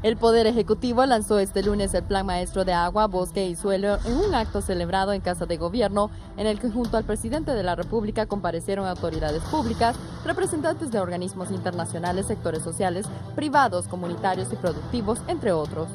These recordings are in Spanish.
El Poder Ejecutivo lanzó este lunes el Plan Maestro de Agua, Bosque y Suelo en un acto celebrado en Casa de Gobierno, en el que junto al presidente de la República comparecieron autoridades públicas, representantes de organismos internacionales, sectores sociales, privados, comunitarios y productivos, entre otros.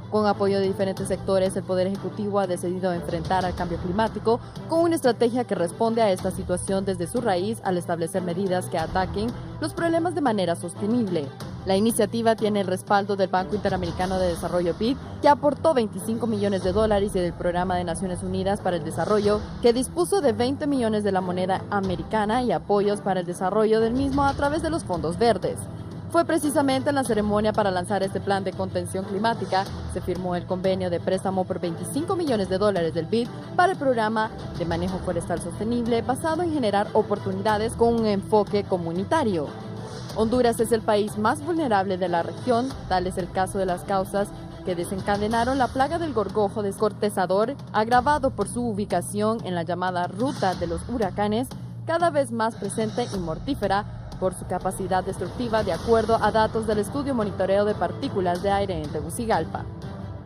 Con apoyo de diferentes sectores, el Poder Ejecutivo ha decidido enfrentar al cambio climático con una estrategia que responde a esta situación desde su raíz al establecer medidas que ataquen los problemas de manera sostenible. La iniciativa tiene el respaldo del Banco Interamericano de Desarrollo BID, que aportó $25 millones y del Programa de Naciones Unidas para el Desarrollo, que dispuso de $20 millones de la moneda americana y apoyos para el desarrollo del mismo a través de los fondos verdes. Fue precisamente en la ceremonia para lanzar este plan de contención climática, se firmó el convenio de préstamo por $25 millones del BID para el programa de manejo forestal sostenible basado en generar oportunidades con un enfoque comunitario. Honduras es el país más vulnerable de la región, tal es el caso de las causas que desencadenaron la plaga del gorgojo descortezador, agravado por su ubicación en la llamada ruta de los huracanes, cada vez más presente y mortífera por su capacidad destructiva, de acuerdo a datos del estudio Monitoreo de Partículas de Aire en Tegucigalpa.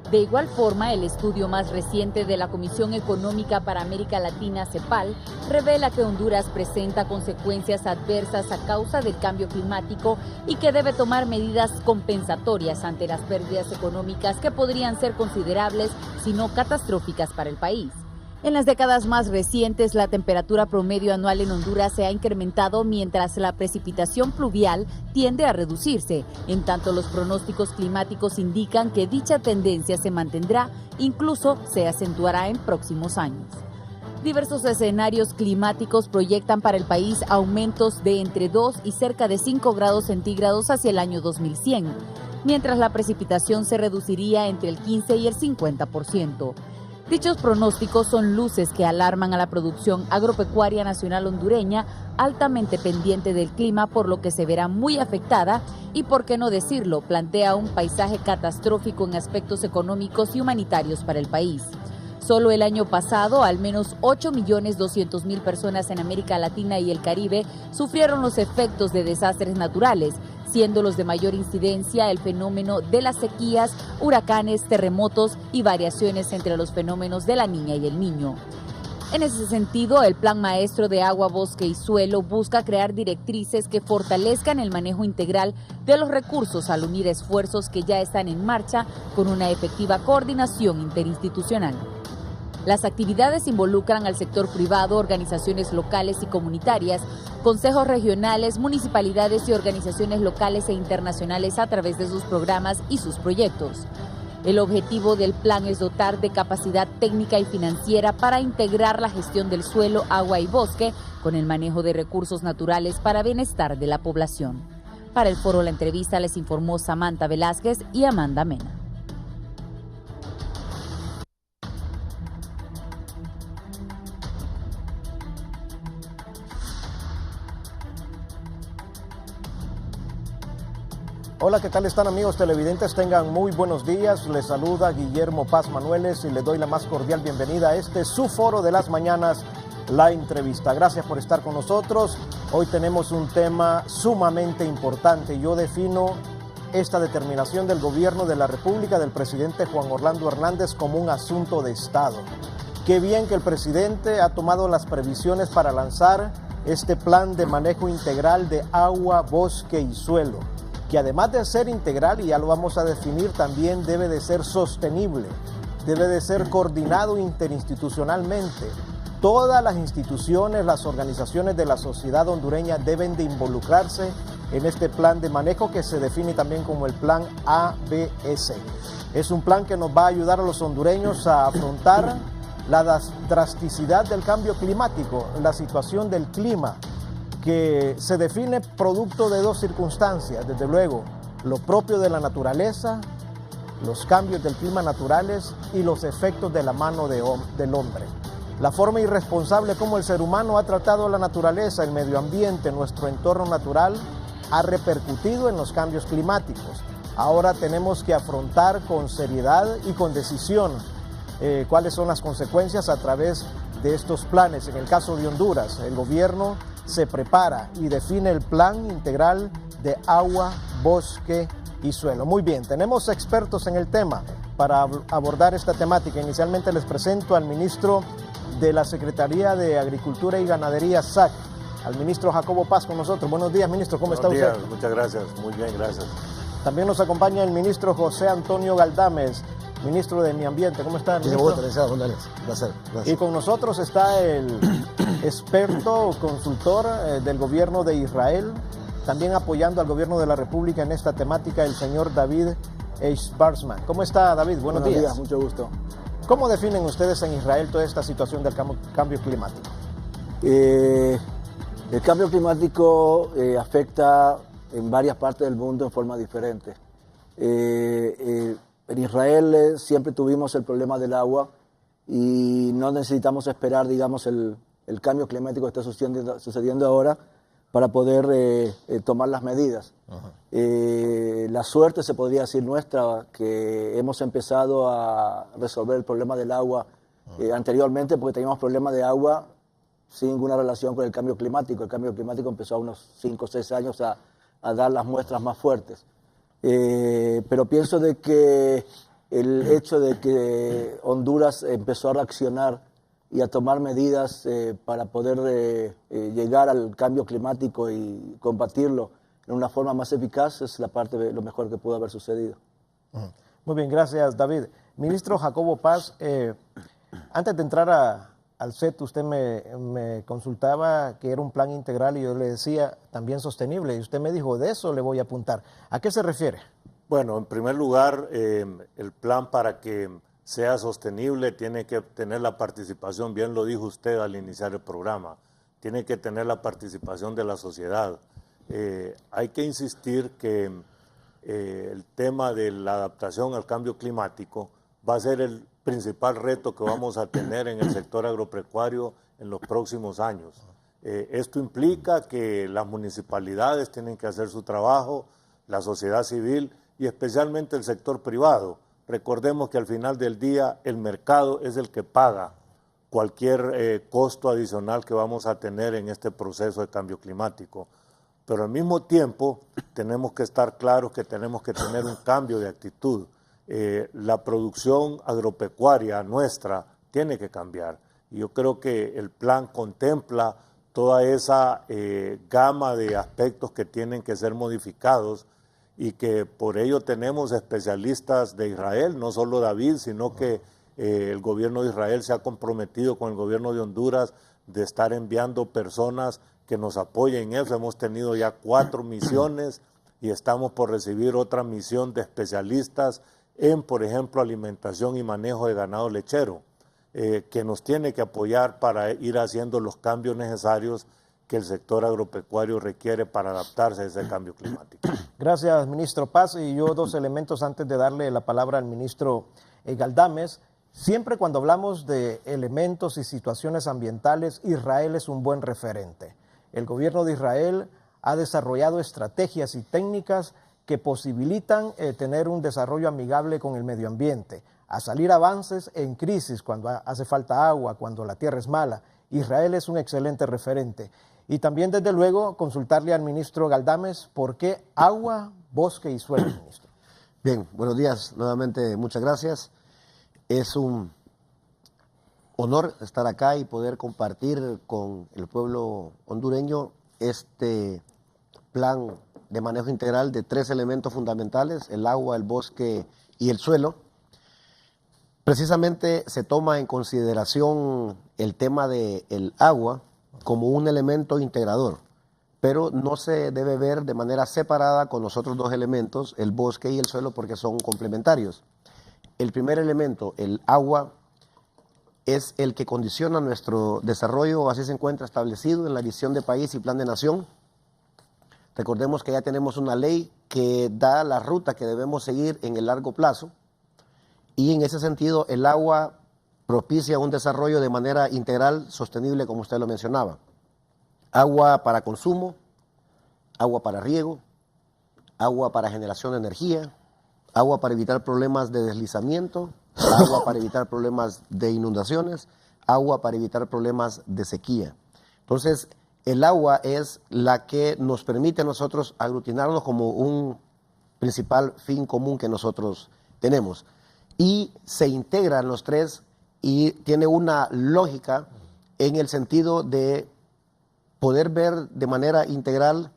De igual forma, el estudio más reciente de la Comisión Económica para América Latina, CEPAL, revela que Honduras presenta consecuencias adversas a causa del cambio climático y que debe tomar medidas compensatorias ante las pérdidas económicas que podrían ser considerables, si no catastróficas para el país. En las décadas más recientes, la temperatura promedio anual en Honduras se ha incrementado mientras la precipitación pluvial tiende a reducirse. En tanto, los pronósticos climáticos indican que dicha tendencia se mantendrá, incluso se acentuará en próximos años. Diversos escenarios climáticos proyectan para el país aumentos de entre 2 y cerca de 5 grados centígrados hacia el año 2100, mientras la precipitación se reduciría entre el 15 y el 50%. Dichos pronósticos son luces que alarman a la producción agropecuaria nacional hondureña, altamente pendiente del clima, por lo que se verá muy afectada y, por qué no decirlo, plantea un paisaje catastrófico en aspectos económicos y humanitarios para el país. Solo el año pasado, al menos 8.200.000 personas en América Latina y el Caribe sufrieron los efectos de desastres naturales, siendo los de mayor incidencia el fenómeno de las sequías, huracanes, terremotos y variaciones entre los fenómenos de la Niña y el Niño. En ese sentido, el Plan Maestro de Agua, Bosque y Suelo busca crear directrices que fortalezcan el manejo integral de los recursos al unir esfuerzos que ya están en marcha con una efectiva coordinación interinstitucional. Las actividades involucran al sector privado, organizaciones locales y comunitarias, consejos regionales, municipalidades y organizaciones locales e internacionales a través de sus programas y sus proyectos. El objetivo del plan es dotar de capacidad técnica y financiera para integrar la gestión del suelo, agua y bosque con el manejo de recursos naturales para bienestar de la población. Para el Foro La Entrevista les informó Samantha Velázquez y Amanda Mena. Hola, ¿qué tal están, amigos televidentes? Tengan muy buenos días. Les saluda Guillermo Paz Manueles y les doy la más cordial bienvenida a este su foro de las mañanas, La Entrevista. Gracias por estar con nosotros. Hoy tenemos un tema sumamente importante. Yo defino esta determinación del gobierno de la República, del presidente Juan Orlando Hernández, como un asunto de Estado. Qué bien que el presidente ha tomado las previsiones para lanzar este plan de manejo integral de agua, bosque y suelo, que además de ser integral, y ya lo vamos a definir, también debe de ser sostenible, debe de ser coordinado interinstitucionalmente. Todas las instituciones, las organizaciones de la sociedad hondureña deben de involucrarse en este plan de manejo que se define también como el plan ABS. Es un plan que nos va a ayudar a los hondureños a afrontar la drasticidad del cambio climático, la situación del clima, que se define producto de dos circunstancias, desde luego, lo propio de la naturaleza, los cambios del clima naturales y los efectos de la mano del hombre. La forma irresponsable como el ser humano ha tratado a la naturaleza, el medio ambiente, nuestro entorno natural, ha repercutido en los cambios climáticos. Ahora tenemos que afrontar con seriedad y con decisión cuáles son las consecuencias a través de estos planes. En el caso de Honduras, el gobierno se prepara y define el plan integral de agua, bosque y suelo. Muy bien, tenemos expertos en el tema para abordar esta temática. Inicialmente les presento al ministro de la Secretaría de Agricultura y Ganadería, SAC, al ministro Jacobo Paz con nosotros. Buenos días, ministro, ¿cómo está usted? Buenos días, muchas gracias, muy bien, gracias. También nos acompaña el ministro José Antonio Galdames, ministro de Medio Ambiente. ¿Cómo está, ministro? Gracias. Y con nosotros está el experto consultor del gobierno de Israel, también apoyando al gobierno de la República en esta temática, el señor David Schwarzman. ¿Cómo está, David? Buenos días. Mucho gusto. ¿Cómo definen ustedes en Israel toda esta situación del cambio climático? El cambio climático afecta en varias partes del mundo en forma diferente. En Israel siempre tuvimos el problema del agua y no necesitamos esperar, digamos, el cambio climático que está sucediendo ahora para poder tomar las medidas. La suerte, se podría decir, nuestra, que hemos empezado a resolver el problema del agua anteriormente, porque teníamos problemas de agua sin ninguna relación con el cambio climático. El cambio climático empezó a unos 5 o 6 años a dar las muestras más fuertes. Pero pienso de que el hecho de que Honduras empezó a reaccionar y a tomar medidas para poder llegar al cambio climático y combatirlo en una forma más eficaz es la parte de lo mejor que pudo haber sucedido. Muy bien, gracias, David. Ministro Jacobo Paz, antes de entrar al set, usted me consultaba que era un plan integral y yo le decía también sostenible, y usted me dijo, de eso le voy a apuntar. ¿A qué se refiere? Bueno, en primer lugar, el plan para que sea sostenible tiene que tener la participación, bien lo dijo usted al iniciar el programa, tiene que tener la participación de la sociedad. Hay que insistir que el tema de la adaptación al cambio climático va a ser el principal reto que vamos a tener en el sector agropecuario en los próximos años. Esto implica que las municipalidades tienen que hacer su trabajo, la sociedad civil y especialmente el sector privado. Recordemos que al final del día el mercado es el que paga cualquier costo adicional que vamos a tener en este proceso de cambio climático. Pero al mismo tiempo tenemos que estar claros que tenemos que tener un cambio de actitud. La producción agropecuaria nuestra tiene que cambiar. Y yo creo que el plan contempla toda esa gama de aspectos que tienen que ser modificados y que por ello tenemos especialistas de Israel, no solo David, sino que el gobierno de Israel se ha comprometido con el gobierno de Honduras de estar enviando personas que nos apoyen en eso. Hemos tenido ya 4 misiones y estamos por recibir otra misión de especialistas en, por ejemplo, alimentación y manejo de ganado lechero, que nos tiene que apoyar para ir haciendo los cambios necesarios que el sector agropecuario requiere para adaptarse a ese cambio climático. Gracias, ministro Paz. Y yo 2 elementos antes de darle la palabra al ministro Galdames. Siempre cuando hablamos de elementos y situaciones ambientales, Israel es un buen referente. El gobierno de Israel ha desarrollado estrategias y técnicas que posibilitan tener un desarrollo amigable con el medio ambiente, a salir avances en crisis cuando hace falta agua, cuando la tierra es mala. Israel es un excelente referente. Y también, desde luego, consultarle al ministro Galdames por qué agua, bosque y suelo, ministro. Bien, buenos días. Nuevamente, muchas gracias. Es un honor estar acá y poder compartir con el pueblo hondureño este plan de manejo integral de 3 elementos fundamentales, el agua, el bosque y el suelo. Precisamente se toma en consideración el tema del agua como un elemento integrador, pero no se debe ver de manera separada con los otros 2 elementos, el bosque y el suelo, porque son complementarios. El primer elemento, el agua, es el que condiciona nuestro desarrollo, así se encuentra establecido en la visión de país y plan de nación. Recordemos que ya tenemos una ley que da la ruta que debemos seguir en el largo plazo y en ese sentido el agua propicia un desarrollo de manera integral, sostenible, como usted lo mencionaba. Agua para consumo, agua para riego, agua para generación de energía, agua para evitar problemas de deslizamiento, agua para evitar problemas de inundaciones, agua para evitar problemas de sequía. Entonces, el agua es la que nos permite a nosotros aglutinarnos como un principal fin común que nosotros tenemos. Y se integran los tres y tiene una lógica en el sentido de poder ver de manera integral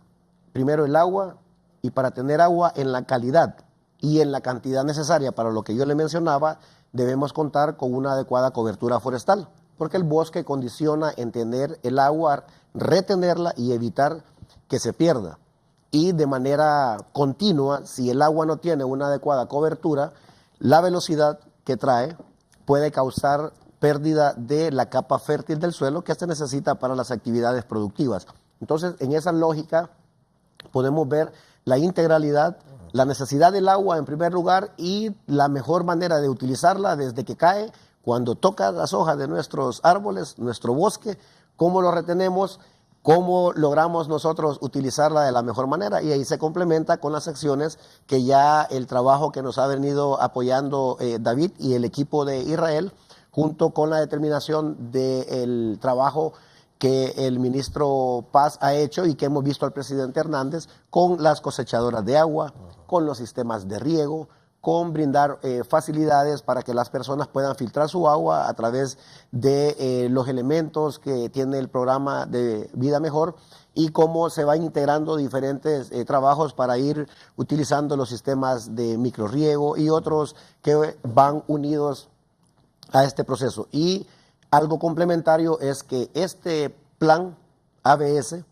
primero el agua, y para tener agua en la calidad y en la cantidad necesaria para lo que yo le mencionaba, debemos contar con una adecuada cobertura forestal, porque el bosque condiciona en tener el agua, retenerla y evitar que se pierda. Y de manera continua, si el agua no tiene una adecuada cobertura, la velocidad que trae puede causar pérdida de la capa fértil del suelo que se necesita para las actividades productivas. Entonces, en esa lógica podemos ver la integralidad, la necesidad del agua en primer lugar y la mejor manera de utilizarla desde que cae, cuando toca las hojas de nuestros árboles, nuestro bosque, cómo lo retenemos, cómo logramos nosotros utilizarla de la mejor manera, y ahí se complementa con las acciones que ya el trabajo que nos ha venido apoyando David y el equipo de Israel, junto con la determinación del trabajo que el ministro Paz ha hecho y que hemos visto al presidente Hernández con las cosechadoras de agua, con los sistemas de riego, con brindar facilidades para que las personas puedan filtrar su agua a través de los elementos que tiene el programa de Vida Mejor, y cómo se van integrando diferentes trabajos para ir utilizando los sistemas de microrriego y otros que van unidos a este proceso. Y algo complementario es que este plan ABS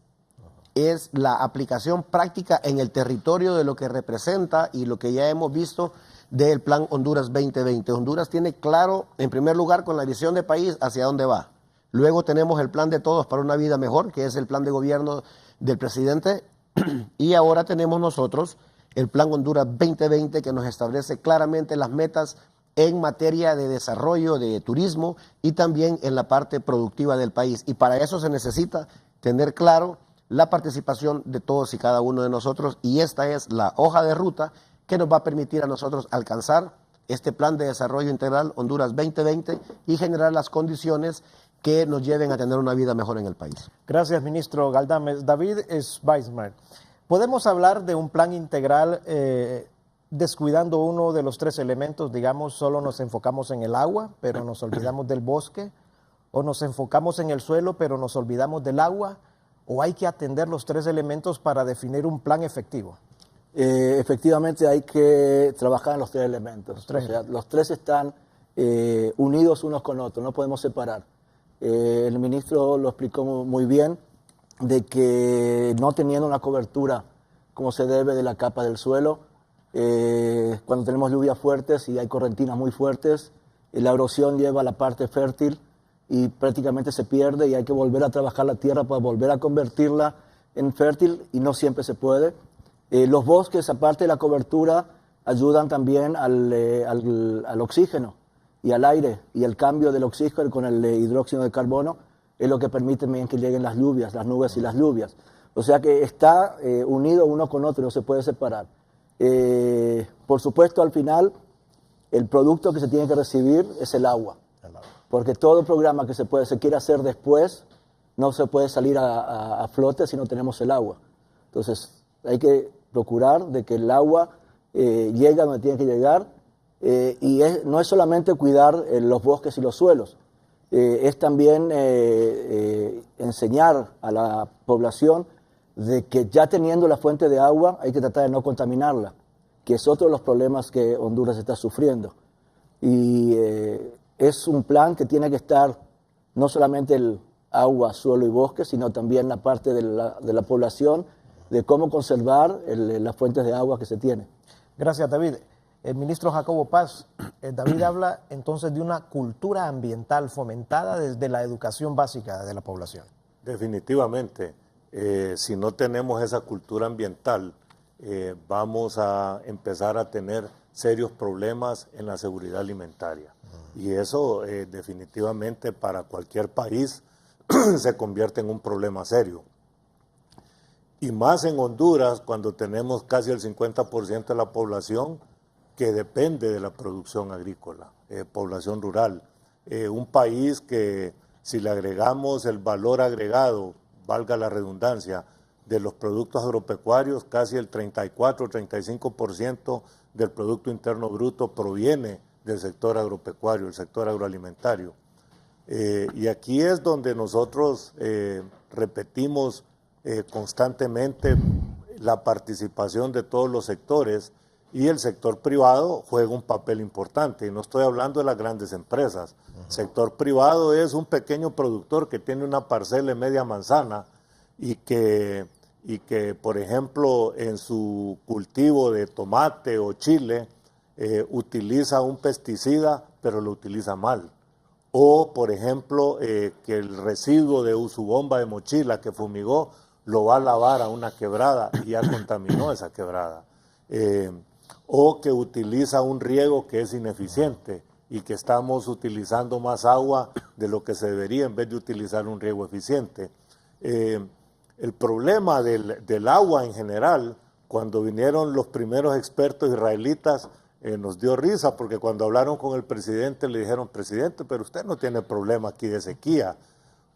es la aplicación práctica en el territorio de lo que representa y lo que ya hemos visto del plan Honduras 2020. Honduras tiene claro, en primer lugar, con la visión de país hacia dónde va. Luego tenemos el plan de todos para una vida mejor, que es el plan de gobierno del presidente. Y ahora tenemos nosotros el plan Honduras 2020, que nos establece claramente las metas en materia de desarrollo, de turismo y también en la parte productiva del país. Y para eso se necesita tener claro la participación de todos y cada uno de nosotros, y esta es la hoja de ruta que nos va a permitir a nosotros alcanzar este plan de desarrollo integral Honduras 2020 y generar las condiciones que nos lleven a tener una vida mejor en el país. Gracias, ministro Galdames. David Weisman, ¿podemos hablar de un plan integral descuidando uno de los tres elementos? Digamos, solo nos enfocamos en el agua, pero nos olvidamos del bosque, o nos enfocamos en el suelo, pero nos olvidamos del agua, o hay que atender los tres elementos para definir un plan efectivo. Efectivamente hay que trabajar en los tres elementos. Los tres están unidos unos con otros, no podemos separar. El ministro lo explicó muy bien, de que no teniendo una cobertura como se debe de la capa del suelo, cuando tenemos lluvias fuertes y hay correntinas muy fuertes, la erosión lleva a la parte fértil y prácticamente se pierde, y hay que volver a trabajar la tierra para volver a convertirla en fértil, y no siempre se puede. Los bosques, aparte de la cobertura, ayudan también al oxígeno y al aire, y el cambio del oxígeno con el hidróxido de carbono es lo que permite también que lleguen las lluvias, las nubes y las lluvias. O sea que está unido uno con otro, no se puede separar. Por supuesto, al final, el producto que se tiene que recibir es el agua, porque todo programa que se quiera hacer después no se puede salir a flote si no tenemos el agua. Entonces, hay que procurar de que el agua llegue a donde tiene que llegar, y no es solamente cuidar los bosques y los suelos, es también enseñar a la población de que ya teniendo la fuente de agua hay que tratar de no contaminarla, que es otro de los problemas que Honduras está sufriendo. Y es un plan que tiene que estar no solamente el agua, suelo y bosque, sino también la parte de la población, de cómo conservar las fuentes de agua que se tienen. Gracias, David. El ministro Jacobo Paz, David habla entonces de una cultura ambiental fomentada desde la educación básica de la población. Definitivamente. Si no tenemos esa cultura ambiental, vamos a empezar a tener serios problemas en la seguridad alimentaria. Y eso definitivamente para cualquier país se convierte en un problema serio. Y más en Honduras, cuando tenemos casi el 50% de la población que depende de la producción agrícola, población rural. Un país que, si le agregamos el valor agregado, valga la redundancia, de los productos agropecuarios, casi el 34-35% del Producto Interno Bruto proviene del sector agropecuario, el sector agroalimentario. Y aquí es donde nosotros repetimos constantemente la participación de todos los sectores, y el sector privado juega un papel importante. Y no estoy hablando de las grandes empresas. El sector privado es un pequeño productor que tiene una parcela de media manzana y que, por ejemplo, en su cultivo de tomate o chile, utiliza un pesticida, pero lo utiliza mal. O, por ejemplo, que el residuo de su bomba de mochila que fumigó lo va a lavar a una quebrada y ya contaminó esa quebrada. O que utiliza un riego que es ineficiente y que estamos utilizando más agua de lo que se debería en vez de utilizar un riego eficiente. El problema del agua en general, cuando vinieron los primeros expertos israelitas, nos dio risa, porque cuando hablaron con el presidente le dijeron: presidente, pero usted no tiene problema aquí de sequía.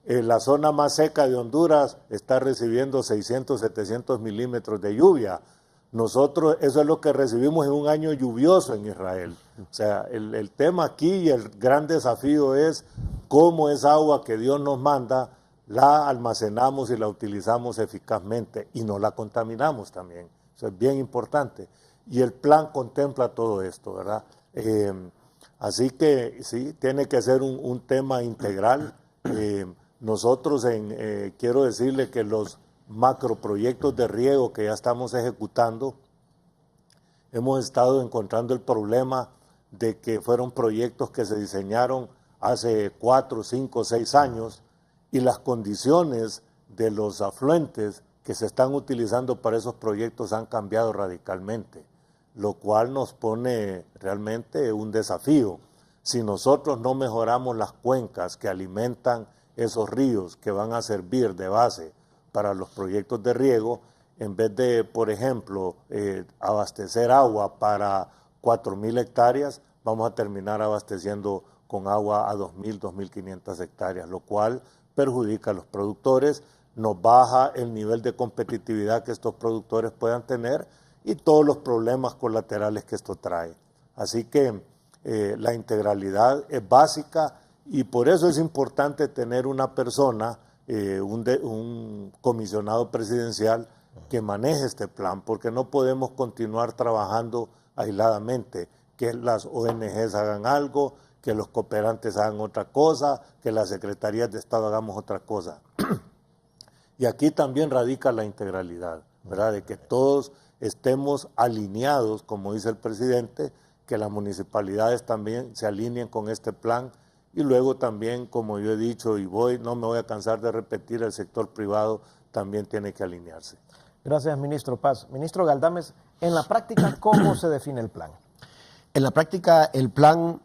La zona más seca de Honduras está recibiendo 600, 700 milímetros de lluvia. Nosotros, eso es lo que recibimos en un año lluvioso en Israel. O sea, el tema aquí y el gran desafío es cómo esa agua que Dios nos manda la almacenamos y la utilizamos eficazmente y no la contaminamos también. Eso es bien importante. Y el plan contempla todo esto, ¿verdad? Así que sí, tiene que ser un tema integral. Nosotros, quiero decirle que los macroproyectos de riego que ya estamos ejecutando, hemos estado encontrando el problema de que fueron proyectos que se diseñaron hace 4, 5, 6 años y las condiciones de los afluentes que se están utilizando para esos proyectos han cambiado radicalmente, lo cual nos pone realmente un desafío. Si nosotros no mejoramos las cuencas que alimentan esos ríos que van a servir de base para los proyectos de riego, en vez de, por ejemplo, abastecer agua para 4.000 hectáreas, vamos a terminar abasteciendo con agua a 2.000, 2.500 hectáreas, lo cual perjudica a los productores, nos baja el nivel de competitividad que estos productores puedan tener y todos los problemas colaterales que esto trae. Así que la integralidad es básica y por eso es importante tener una persona, un comisionado presidencial que maneje este plan, porque no podemos continuar trabajando aisladamente, que las ONGs hagan algo, que los cooperantes hagan otra cosa, que las secretarías de Estado hagamos otra cosa. Y aquí también radica la integralidad, ¿verdad? De que todos estemos alineados, como dice el presidente, que las municipalidades también se alineen con este plan y luego también, como yo he dicho y no me voy a cansar de repetir, el sector privado también tiene que alinearse. Gracias, ministro Paz. Ministro Galdames, en la práctica, ¿cómo se define el plan? En la práctica, el plan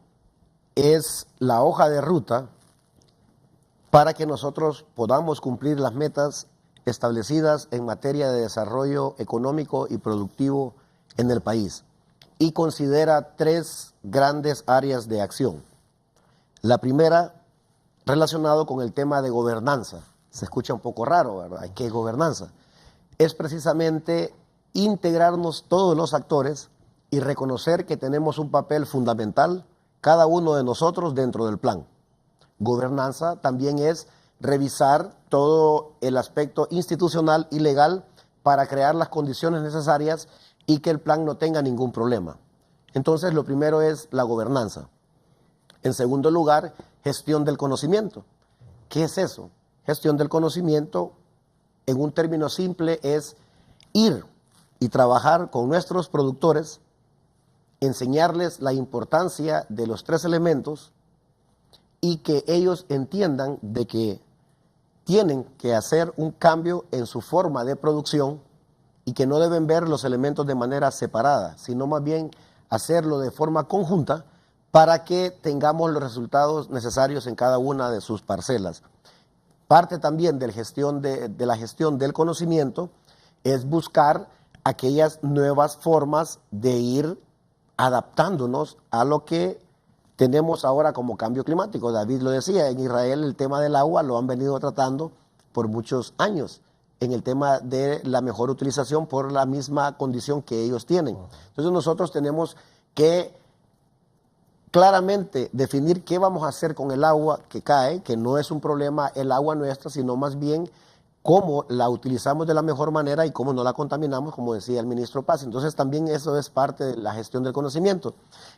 es la hoja de ruta para que nosotros podamos cumplir las metas establecidas en materia de desarrollo económico y productivo en el país. Y considera 3 grandes áreas de acción. La primera, relacionado con el tema de gobernanza. Se escucha un poco raro, ¿verdad? ¿Qué gobernanza? Es precisamente integrarnos todos los actores y reconocer que tenemos un papel fundamental, cada uno de nosotros, dentro del plan. Gobernanza también es revisar todo el aspecto institucional y legal para crear las condiciones necesarias y que el plan no tenga ningún problema. Entonces, lo primero es la gobernanza. En segundo lugar, gestión del conocimiento. ¿Qué es eso? Gestión del conocimiento, en un término simple, es ir y trabajar con nuestros productores, enseñarles la importancia de los 3 elementos y que ellos entiendan de que tienen que hacer un cambio en su forma de producción y que no deben ver los elementos de manera separada, sino más bien hacerlo de forma conjunta para que tengamos los resultados necesarios en cada una de sus parcelas. Parte también de la gestión del conocimiento es buscar aquellas nuevas formas de ir adaptándonos a lo que tenemos ahora como cambio climático. David lo decía, en Israel el tema del agua lo han venido tratando por muchos años. en el tema de la mejor utilización por la misma condición que ellos tienen. Entonces nosotros tenemos que claramente definir qué vamos a hacer con el agua que cae, que no es un problema el agua nuestra, sino más bien cómo la utilizamos de la mejor manera y cómo no la contaminamos, como decía el ministro Paz. Entonces también eso es parte de la gestión del conocimiento.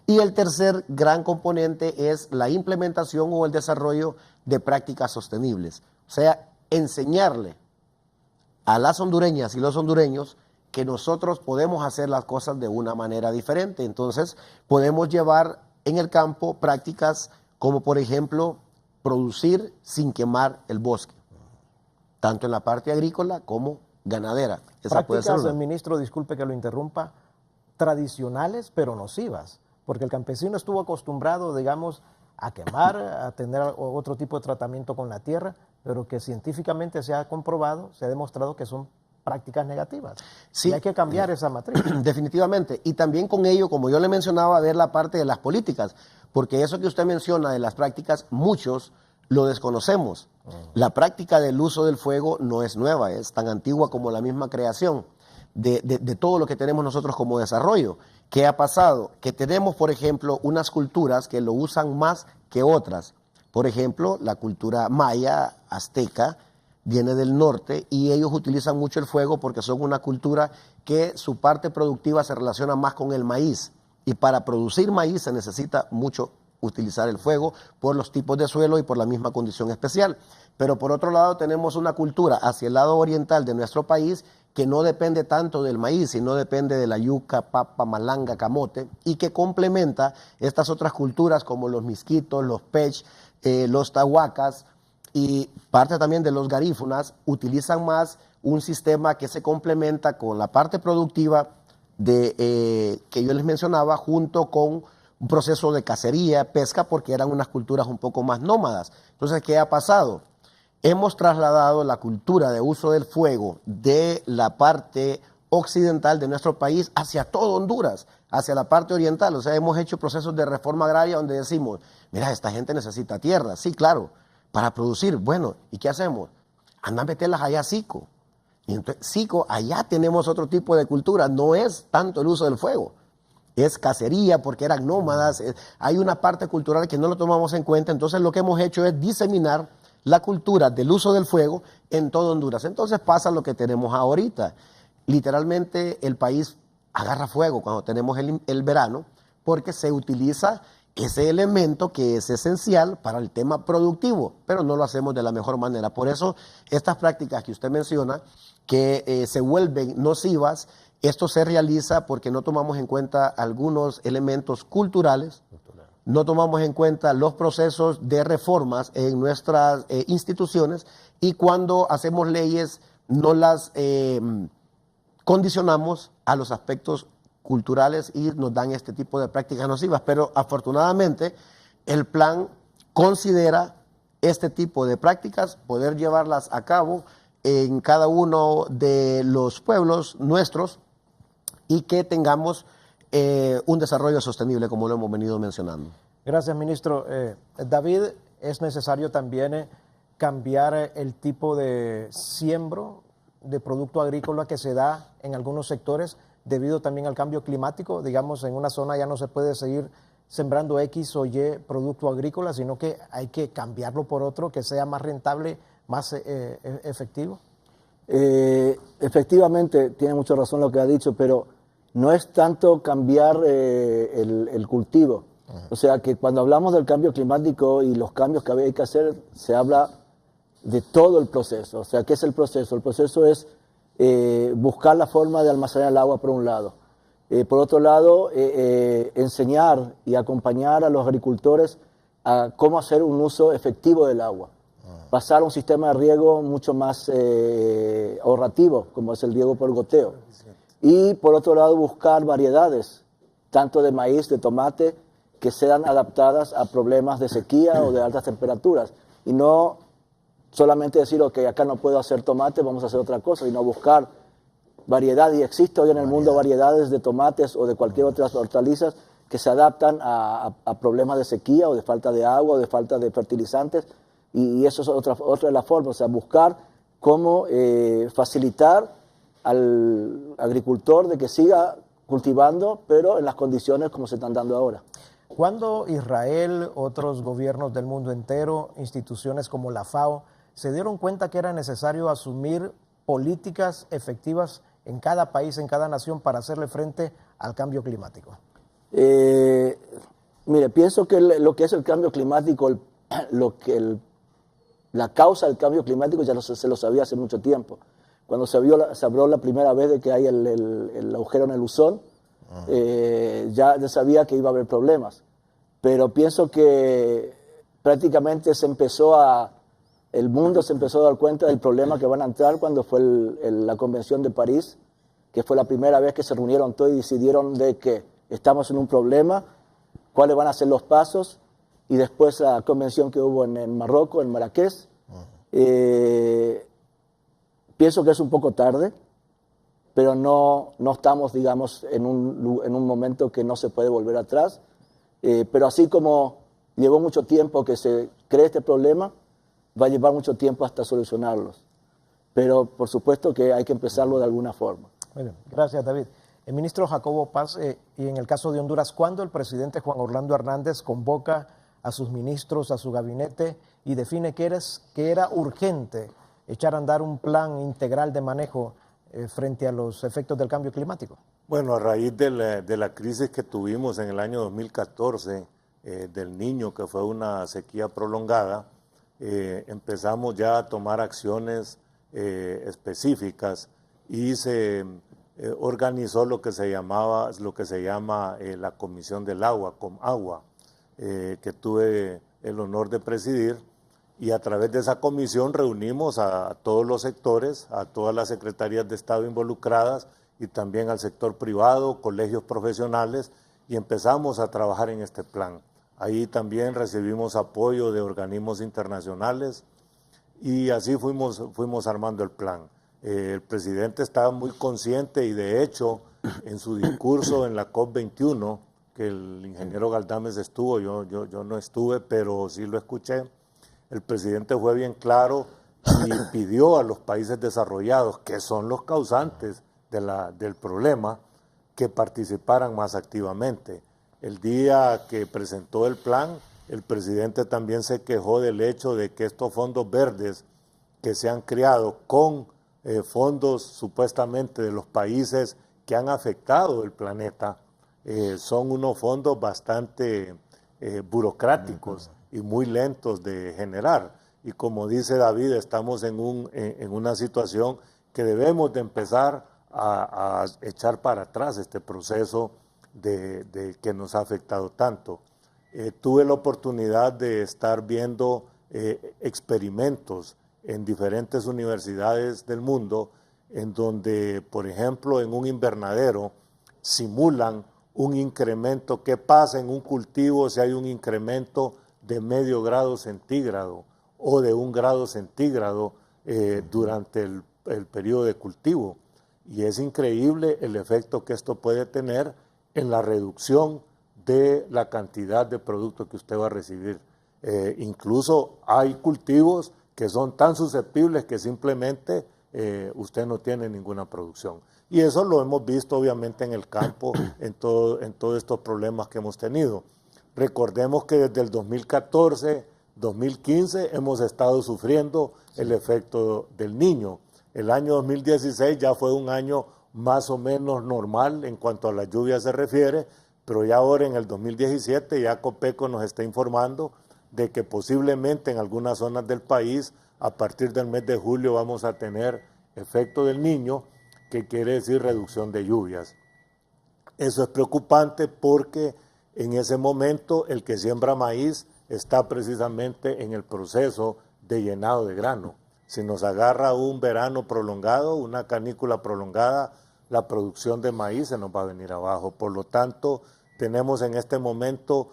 Y el tercer gran componente es la implementación o el desarrollo de prácticas sostenibles. O sea, enseñarle a las hondureñas y los hondureños que nosotros podemos hacer las cosas de una manera diferente. Entonces podemos llevar en el campo prácticas como, por ejemplo, producir sin quemar el bosque, tanto en la parte agrícola como ganadera. Esa puede ser Prácticas, una. ministro, disculpe que lo interrumpa, tradicionales pero nocivas, porque el campesino estuvo acostumbrado, digamos, a quemar, a tener otro tipo de tratamiento con la tierra, pero que científicamente se ha comprobado, se ha demostrado que son prácticas negativas. Sí. Y hay que cambiar esa matriz. Definitivamente. Y también con ello, como yo le mencionaba, ver la parte de las políticas, porque eso que usted menciona de las prácticas, muchos lo desconocemos. La práctica del uso del fuego no es nueva, es tan antigua como la misma creación de todo lo que tenemos nosotros como desarrollo. ¿Qué ha pasado? Que tenemos, por ejemplo, unas culturas que lo usan más que otras. Por ejemplo, la cultura maya, azteca, viene del norte y ellos utilizan mucho el fuego porque son una cultura que su parte productiva se relaciona más con el maíz. Y para producir maíz se necesita mucho utilizar el fuego por los tipos de suelo y por la misma condición especial. Pero por otro lado tenemos una cultura hacia el lado oriental de nuestro país que no depende tanto del maíz, sino depende de la yuca, papa, malanga, camote, y que complementa estas otras culturas como los misquitos, los pech, los tahuacas, y parte también de los garífunas, utilizan más un sistema que se complementa con la parte productiva que yo les mencionaba, junto con un proceso de cacería, pesca, porque eran unas culturas un poco más nómadas. Entonces, ¿qué ha pasado? Hemos trasladado la cultura de uso del fuego de la parte occidental de nuestro país hacia todo Honduras, hacia la parte oriental. O sea, hemos hecho procesos de reforma agraria donde decimos, mira, esta gente necesita tierra. Sí, claro, para producir. Bueno, ¿y qué hacemos? Anda a meterlas allá a Sico. Y entonces, Sico, allá tenemos otro tipo de cultura. No es tanto el uso del fuego. Es cacería porque eran nómadas. Hay una parte cultural que no lo tomamos en cuenta. Entonces, lo que hemos hecho es diseminar la cultura del uso del fuego en todo Honduras. Entonces pasa lo que tenemos ahorita. Literalmente el país agarra fuego cuando tenemos el verano porque se utiliza ese elemento que es esencial para el tema productivo, pero no lo hacemos de la mejor manera. Por eso estas prácticas que usted menciona, que se vuelven nocivas, esto se realiza porque no tomamos en cuenta algunos elementos culturales, no tomamos en cuenta los procesos de reformas en nuestras instituciones y cuando hacemos leyes no las condicionamos a los aspectos culturales y nos dan este tipo de prácticas nocivas. Pero afortunadamente el plan considera este tipo de prácticas, poder llevarlas a cabo en cada uno de los pueblos nuestros y que tengamos un desarrollo sostenible, como lo hemos venido mencionando. Gracias, ministro. David, es necesario también cambiar el tipo de siembro de producto agrícola que se da en algunos sectores debido también al cambio climático. Digamos, en una zona ya no se puede seguir sembrando X o Y producto agrícola, sino que hay que cambiarlo por otro que sea más rentable, más efectivo. Efectivamente, tiene mucha razón lo que ha dicho, pero no es tanto cambiar el cultivo. O sea, que cuando hablamos del cambio climático y los cambios que hay que hacer, se habla de todo el proceso. O sea, ¿qué es el proceso? El proceso es buscar la forma de almacenar el agua por un lado. Por otro lado, enseñar y acompañar a los agricultores a cómo hacer un uso efectivo del agua. Pasar a un sistema de riego mucho más ahorrativo, como es el riego por goteo. Y por otro lado, buscar variedades, tanto de maíz, de tomate, que sean adaptadas a problemas de sequía o de altas temperaturas. Y no solamente decir, ok, acá no puedo hacer tomate, vamos a hacer otra cosa, sino buscar variedad. Y existe hoy en el mundo variedades de tomates o de cualquier otras hortalizas que se adaptan a problemas de sequía o de falta de agua o de falta de fertilizantes. Y eso es otra de las formas, o sea, buscar cómo facilitar al agricultor de que siga cultivando, pero en las condiciones como se están dando ahora. ¿Cuándo Israel, otros gobiernos del mundo entero, instituciones como la FAO, se dieron cuenta que era necesario asumir políticas efectivas en cada país, en cada nación, para hacerle frente al cambio climático? Mire, pienso que lo que es el cambio climático, la causa del cambio climático ya se lo sabía hace mucho tiempo. Cuando se habló la primera vez de que hay el agujero en el Luzón, ya sabía que iba a haber problemas. Pero pienso que prácticamente el mundo se empezó a dar cuenta del problema que van a entrar cuando fue la Convención de París, que fue la primera vez que se reunieron todos y decidieron de que estamos en un problema, cuáles van a ser los pasos, y después la convención que hubo en Marruecos, en Marrakech. Pienso que es un poco tarde, pero no estamos, digamos, en un momento que no se puede volver atrás. Pero así como llevó mucho tiempo que se cree este problema, va a llevar mucho tiempo hasta solucionarlos. Pero por supuesto que hay que empezarlo de alguna forma. Muy bien, gracias David. El ministro Jacobo Paz, y en el caso de Honduras, ¿cuándo el presidente Juan Orlando Hernández convoca a sus ministros, a su gabinete y define que era urgente echar a andar un plan integral de manejo frente a los efectos del cambio climático? Bueno, a raíz de la crisis que tuvimos en el año 2014, del Niño, que fue una sequía prolongada, empezamos ya a tomar acciones específicas y se organizó lo que se llama la Comisión del Agua, COMAGUA, que tuve el honor de presidir, y a través de esa comisión reunimos a todos los sectores, a todas las secretarías de Estado involucradas y también al sector privado, colegios profesionales, y empezamos a trabajar en este plan. Ahí también recibimos apoyo de organismos internacionales y así fuimos armando el plan. El presidente estaba muy consciente y de hecho en su discurso en la COP21, que el ingeniero Galdames estuvo, yo no estuve, pero sí lo escuché, el presidente fue bien claro y pidió a los países desarrollados, que son los causantes del problema, que participaran más activamente. El día que presentó el plan, el presidente también se quejó del hecho de que estos fondos verdes que se han creado con fondos supuestamente de los países que han afectado el planeta, son unos fondos bastante burocráticos y muy lentos de generar. Y como dice David, estamos en una situación que debemos de empezar a echar para atrás este proceso de que nos ha afectado tanto. Tuve la oportunidad de estar viendo experimentos en diferentes universidades del mundo, en donde, por ejemplo, en un invernadero simulan un incremento. ¿Qué pasa en un cultivo si hay un incremento de medio grado centígrado o de 1 grado centígrado durante el periodo de cultivo? Y es increíble el efecto que esto puede tener en la reducción de la cantidad de producto que usted va a recibir. Incluso hay cultivos que son tan susceptibles que simplemente usted no tiene ninguna producción. Y eso lo hemos visto obviamente en el campo, en todos estos problemas que hemos tenido. Recordemos que desde el 2014, 2015 hemos estado sufriendo el efecto del Niño. El año 2016 ya fue un año más o menos normal en cuanto a la lluvia se refiere, pero ya ahora en el 2017 ya Copeco nos está informando de que posiblemente en algunas zonas del país a partir del mes de julio vamos a tener efecto del Niño, que quiere decir reducción de lluvias. Eso es preocupante porque en ese momento el que siembra maíz está precisamente en el proceso de llenado de grano. Si nos agarra un verano prolongado, una canícula prolongada, la producción de maíz se nos va a venir abajo. Por lo tanto, tenemos en este momento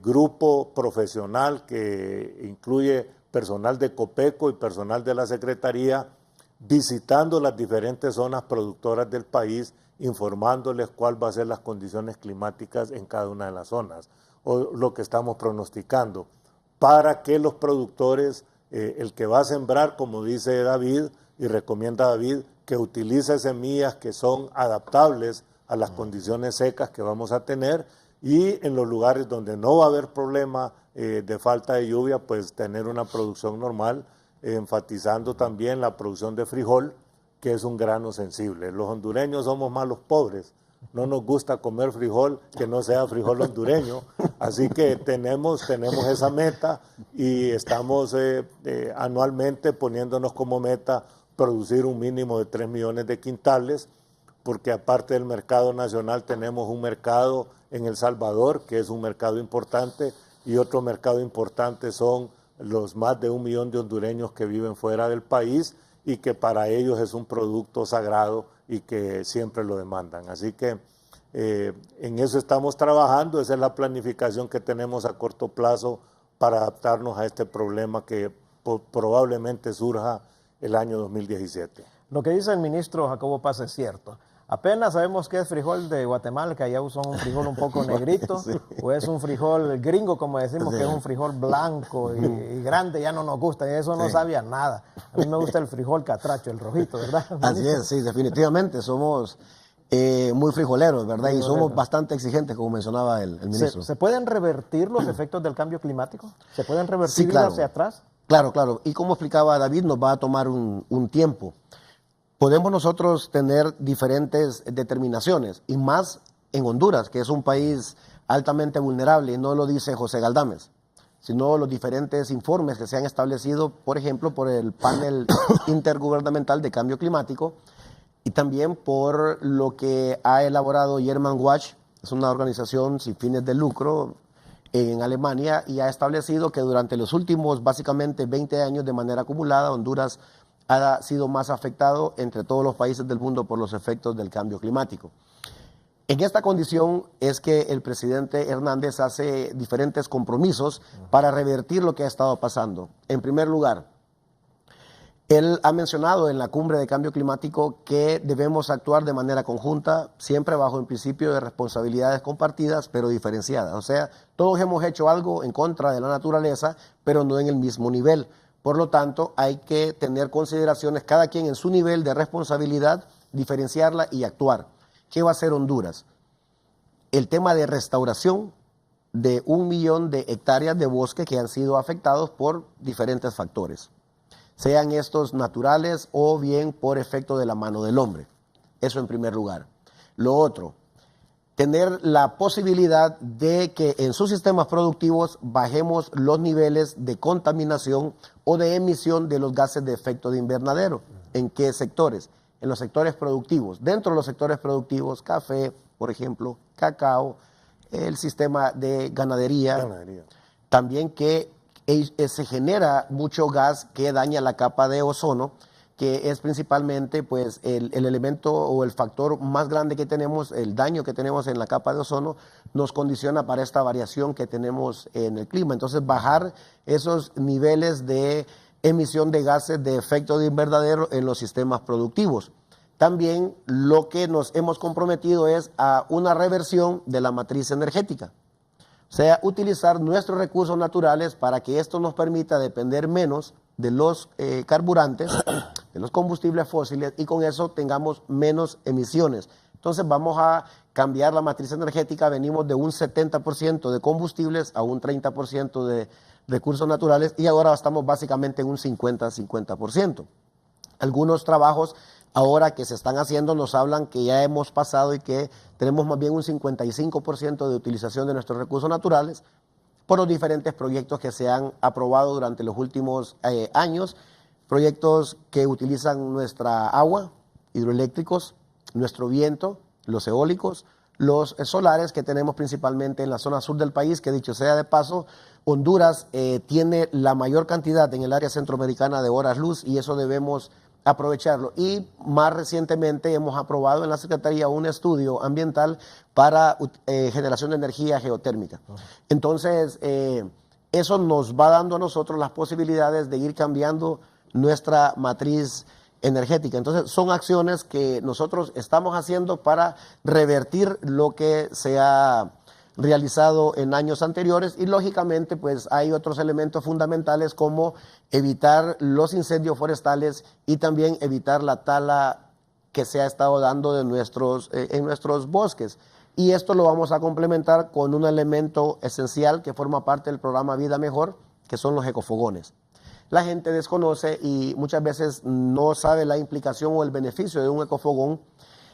grupo profesional que incluye personal de Copeco y personal de la Secretaría visitando las diferentes zonas productoras del país, informándoles cuál va a ser las condiciones climáticas en cada una de las zonas o lo que estamos pronosticando para que los productores, el que va a sembrar, como dice David, y recomienda a David que utilice semillas que son adaptables a las condiciones secas que vamos a tener, y en los lugares donde no va a haber problema de falta de lluvia, pues tener una producción normal, enfatizando también la producción de frijol, que es un grano sensible. Los hondureños somos malos pobres, no nos gusta comer frijol que no sea frijol hondureño, así que tenemos esa meta y estamos anualmente poniéndonos como meta producir un mínimo de 3 millones de quintales, porque aparte del mercado nacional tenemos un mercado en El Salvador, que es un mercado importante, y otro mercado importante son los más de 1 millón de hondureños que viven fuera del país y que para ellos es un producto sagrado y que siempre lo demandan. Así que en eso estamos trabajando, esa es la planificación que tenemos a corto plazo para adaptarnos a este problema que probablemente surja el año 2017. Lo que dice el ministro Jacobo Paz es cierto. Apenas sabemos que es frijol de Guatemala, que allá usan un frijol un poco negrito, sí. O es un frijol gringo, como decimos, sí. Que es un frijol blanco y grande, ya no nos gusta, y eso no sí. Sabía nada. A mí me gusta el frijol catracho, el rojito, ¿verdad? Así es, sí, definitivamente, somos muy frijoleros, ¿verdad? Y somos bastante exigentes, como mencionaba el ministro. ¿Se pueden revertir los efectos del cambio climático? ¿Se pueden revertir sí, claro. Hacia atrás? Claro, claro, y como explicaba David, nos va a tomar un tiempo. Podemos nosotros tener diferentes determinaciones, y más en Honduras, que es un país altamente vulnerable, y no lo dice José Galdames, sino los diferentes informes que se han establecido, por ejemplo, por el panel intergubernamental de cambio climático, y también por lo que ha elaborado German Watch, es una organización sin fines de lucro en Alemania, y ha establecido que durante los últimos básicamente 20 años de manera acumulada, Honduras ha sido más afectado entre todos los países del mundo por los efectos del cambio climático. En esta condición es que el presidente Hernández hace diferentes compromisos para revertir lo que ha estado pasando. En primer lugar, él ha mencionado en la cumbre de cambio climático que debemos actuar de manera conjunta, siempre bajo el principio de responsabilidades compartidas, pero diferenciadas. O sea, todos hemos hecho algo en contra de la naturaleza, pero no en el mismo nivel. Por lo tanto, hay que tener consideraciones, cada quien en su nivel de responsabilidad, diferenciarla y actuar. ¿Qué va a hacer Honduras? El tema de restauración de 1 millón de hectáreas de bosque que han sido afectados por diferentes factores, sean estos naturales o bien por efecto de la mano del hombre. Eso en primer lugar. Lo otro, tener la posibilidad de que en sus sistemas productivos bajemos los niveles de contaminación o de emisión de los gases de efecto de invernadero. ¿En qué sectores? En los sectores productivos. Dentro de los sectores productivos, café, por ejemplo, cacao, el sistema de ganadería. También que se genera mucho gas que daña la capa de ozono, que es principalmente pues, el elemento o el factor más grande que tenemos, el daño que tenemos en la capa de ozono, nos condiciona para esta variación que tenemos en el clima. Entonces, bajar esos niveles de emisión de gases de efecto de invernadero en los sistemas productivos. También lo que nos hemos comprometido es a una reversión de la matriz energética. O sea, utilizar nuestros recursos naturales para que esto nos permita depender menos de los carburantes, de los combustibles fósiles, y con eso tengamos menos emisiones. Entonces vamos a cambiar la matriz energética, venimos de un 70% de combustibles a un 30% de recursos naturales, y ahora estamos básicamente en un 50-50%. Algunos trabajos ahora que se están haciendo nos hablan que ya hemos pasado y que tenemos más bien un 55% de utilización de nuestros recursos naturales, por los diferentes proyectos que se han aprobado durante los últimos años, proyectos que utilizan nuestra agua, hidroeléctricos, nuestro viento, los eólicos, los solares que tenemos principalmente en la zona sur del país, que dicho sea de paso, Honduras tiene la mayor cantidad en el área centroamericana de horas luz, y eso debemos aprovecharlo. Y más recientemente hemos aprobado en la Secretaría un estudio ambiental para generación de energía geotérmica. Entonces, eso nos va dando a nosotros las posibilidades de ir cambiando nuestra matriz energética. Entonces, son acciones que nosotros estamos haciendo para revertir lo que se ha realizado en años anteriores y lógicamente pues hay otros elementos fundamentales como evitar los incendios forestales y también evitar la tala que se ha estado dando en nuestros bosques. Y esto lo vamos a complementar con un elemento esencial que forma parte del programa Vida Mejor, que son los ecofogones. La gente desconoce y muchas veces no sabe la implicación o el beneficio de un ecofogón.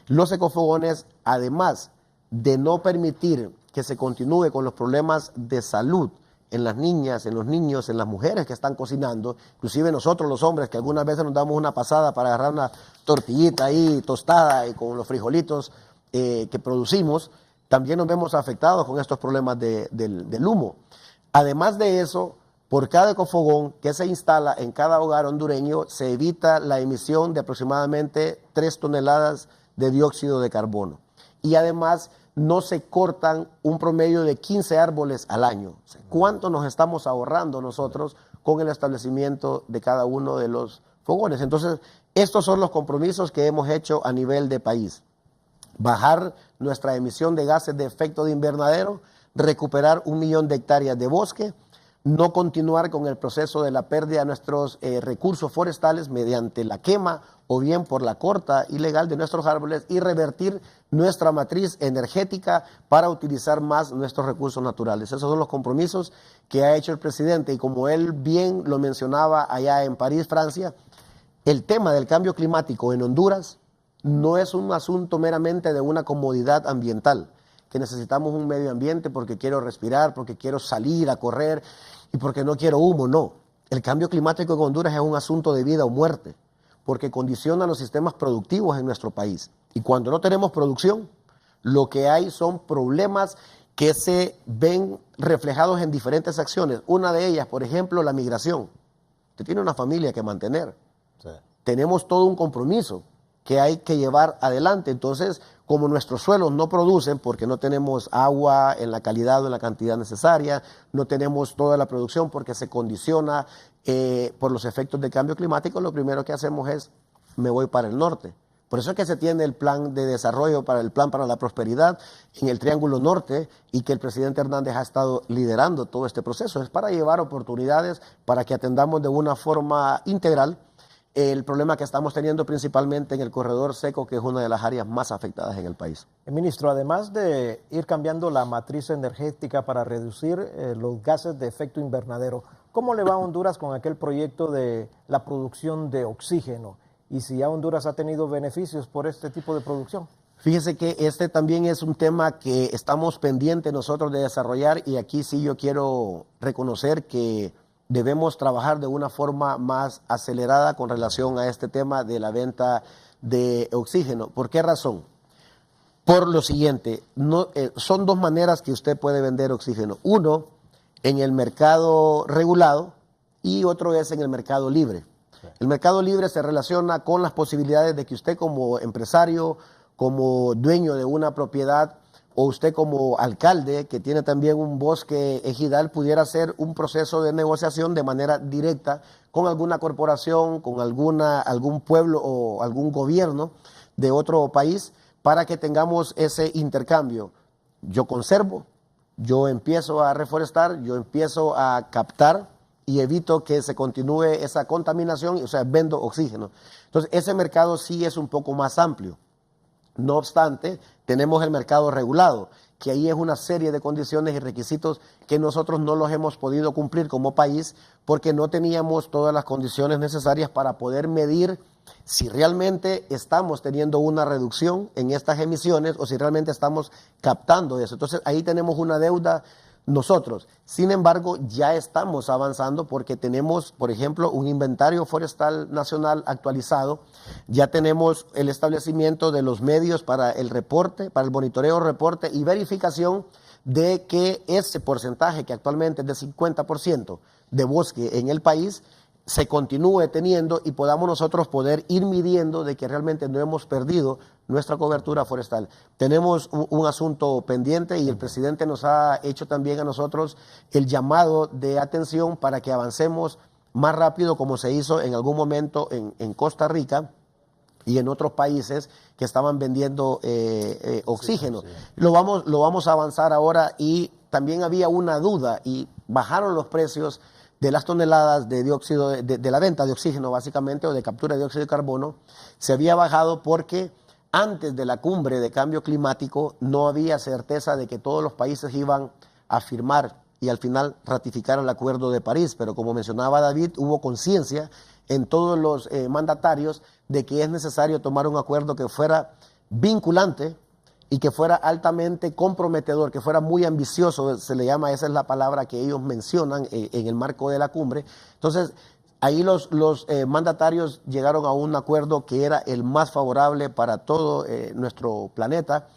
Los ecofogones, además de no permitir que se continúe con los problemas de salud en las niñas, en los niños, en las mujeres que están cocinando, inclusive nosotros los hombres que algunas veces nos damos una pasada para agarrar una tortillita ahí tostada y con los frijolitos que producimos, también nos vemos afectados con estos problemas del humo. Además de eso, por cada ecofogón que se instala en cada hogar hondureño, se evita la emisión de aproximadamente 3 toneladas de dióxido de carbono. Y además no se cortan un promedio de 15 árboles al año. O sea, ¿cuánto nos estamos ahorrando nosotros con el establecimiento de cada uno de los fogones? Entonces, estos son los compromisos que hemos hecho a nivel de país. Bajar nuestra emisión de gases de efecto de invernadero, recuperar 1 millón de hectáreas de bosque, no continuar con el proceso de la pérdida de nuestros recursos forestales mediante la quema o bien por la corta ilegal de nuestros árboles y revertir nuestra matriz energética para utilizar más nuestros recursos naturales. Esos son los compromisos que ha hecho el presidente y como él bien lo mencionaba allá en París, Francia, el tema del cambio climático en Honduras no es un asunto meramente de una comodidad ambiental, que necesitamos un medio ambiente porque quiero respirar, porque quiero salir a correr y porque no quiero humo, no. El cambio climático en Honduras es un asunto de vida o muerte, porque condiciona los sistemas productivos en nuestro país. Y cuando no tenemos producción, lo que hay son problemas que se ven reflejados en diferentes acciones. Una de ellas, por ejemplo, la migración. Usted tiene una familia que mantener. Sí. Tenemos todo un compromiso que hay que llevar adelante. Entonces, como nuestros suelos no producen porque no tenemos agua en la calidad o en la cantidad necesaria, no tenemos toda la producción porque se condiciona por los efectos del cambio climático, lo primero que hacemos es, me voy para el norte. Por eso es que se tiene el plan de desarrollo, para el plan para la prosperidad en el Triángulo Norte y que el presidente Hernández ha estado liderando todo este proceso. Es para llevar oportunidades para que atendamos de una forma integral el problema que estamos teniendo principalmente en el corredor seco, que es una de las áreas más afectadas en el país. Ministro, además de ir cambiando la matriz energética para reducir los gases de efecto invernadero, ¿cómo le va a Honduras con aquel proyecto de la producción de oxígeno? Y si ya Honduras ha tenido beneficios por este tipo de producción. Fíjese que este también es un tema que estamos pendientes nosotros de desarrollar y aquí sí yo quiero reconocer que debemos trabajar de una forma más acelerada con relación a este tema de la venta de oxígeno. ¿Por qué razón? Por lo siguiente, son 2 maneras que usted puede vender oxígeno. Uno, en el mercado regulado y otro es en el mercado libre. El mercado libre se relaciona con las posibilidades de que usted como empresario, como dueño de una propiedad, o usted como alcalde, que tiene también un bosque ejidal, pudiera hacer un proceso de negociación de manera directa con alguna corporación, con algún pueblo o algún gobierno de otro país, para que tengamos ese intercambio. Yo conservo, yo empiezo a reforestar, yo empiezo a captar y evito que se continúe esa contaminación, o sea, vendo oxígeno. Entonces, ese mercado sí es un poco más amplio. No obstante, tenemos el mercado regulado, que ahí es una serie de condiciones y requisitos que nosotros no los hemos podido cumplir como país porque no teníamos todas las condiciones necesarias para poder medir si realmente estamos teniendo una reducción en estas emisiones o si realmente estamos captando eso. Entonces, ahí tenemos una deuda nosotros. Sin embargo, ya estamos avanzando porque tenemos, por ejemplo, un inventario forestal nacional actualizado, ya tenemos el establecimiento de los medios para el reporte, para el monitoreo, reporte y verificación de que ese porcentaje, que actualmente es de 50% de bosque en el país, se continúe teniendo y podamos nosotros poder ir midiendo de que realmente no hemos perdido nuestra cobertura forestal. Tenemos un asunto pendiente y el presidente nos ha hecho también a nosotros el llamado de atención para que avancemos más rápido como se hizo en algún momento en Costa Rica y en otros países que estaban vendiendo oxígeno. Lo vamos a avanzar ahora, y también había una duda y bajaron los precios de las toneladas de dióxido, de la venta de oxígeno básicamente, o de captura de dióxido de carbono. Se había bajado porque antes de la cumbre de cambio climático no había certeza de que todos los países iban a firmar y al final ratificar el Acuerdo de París, pero como mencionaba David, hubo conciencia en todos los mandatarios de que es necesario tomar un acuerdo que fuera vinculante y que fuera altamente comprometedor, que fuera muy ambicioso, se le llama, esa es la palabra que ellos mencionan en el marco de la cumbre. Entonces, ahí los mandatarios llegaron a un acuerdo que era el más favorable para todo nuestro planeta,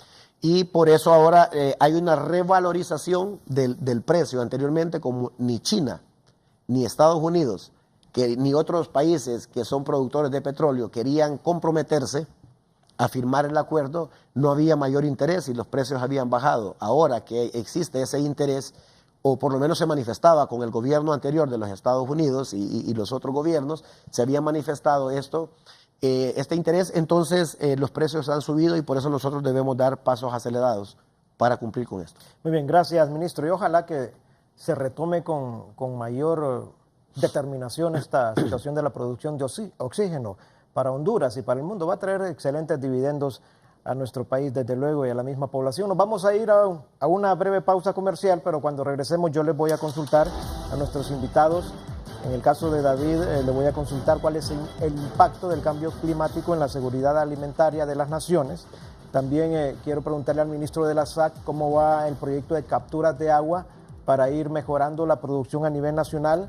y por eso ahora hay una revalorización del precio. Anteriormente, como ni China, ni Estados Unidos, ni otros países que son productores de petróleo querían comprometerse a firmar el acuerdo, no había mayor interés y los precios habían bajado. Ahora que existe ese interés, o por lo menos se manifestaba con el gobierno anterior de los Estados Unidos y los otros gobiernos, se había manifestado este interés, entonces los precios han subido, y por eso nosotros debemos dar pasos acelerados para cumplir con esto. Muy bien, gracias, ministro. Y ojalá que se retome con mayor determinación esta situación de la producción de oxígeno para Honduras y para el mundo. Va a traer excelentes dividendos a nuestro país, desde luego, y a la misma población. Nos vamos a ir a una breve pausa comercial, pero cuando regresemos yo les voy a consultar a nuestros invitados. En el caso de David, le voy a consultar cuál es el impacto del cambio climático en la seguridad alimentaria de las naciones. También quiero preguntarle al ministro de la SAC cómo va el proyecto de capturas de agua para ir mejorando la producción a nivel nacional,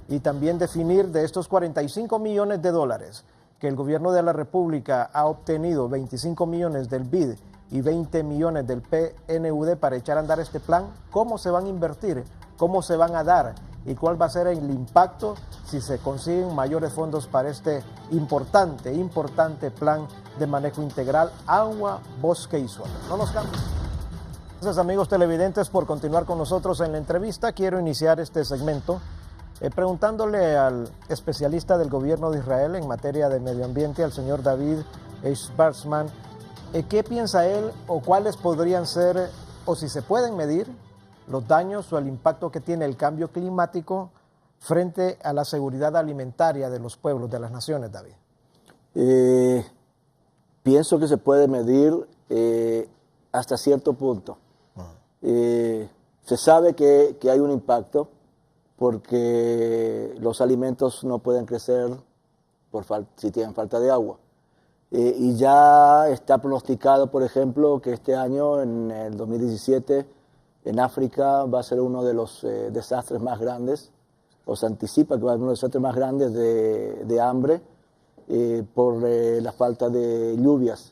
y también definir de estos 45 millones de dólares que el gobierno de la República ha obtenido, 25 millones del BID y 20 millones del PNUD para echar a andar este plan, cómo se van a invertir, cómo se van a dar y cuál va a ser el impacto si se consiguen mayores fondos para este importante plan de manejo integral agua, bosque y suelo. No nos cambien. Gracias, amigos televidentes, por continuar con nosotros en la entrevista. Quiero iniciar este segmento preguntándole al especialista del gobierno de Israel en materia de medio ambiente, al señor David Schwarzman, ¿qué piensa él o cuáles podrían ser, o si se pueden medir, los daños o el impacto que tiene el cambio climático frente a la seguridad alimentaria de los pueblos, de las naciones, David? Pienso que se puede medir hasta cierto punto. Se sabe que hay un impacto, porque los alimentos no pueden crecer si tienen falta de agua. Y ya está pronosticado, por ejemplo, que este año, en el 2017, en África va a ser uno de los desastres más grandes, o se anticipa que va a ser uno de los desastres más grandes de hambre por la falta de lluvias.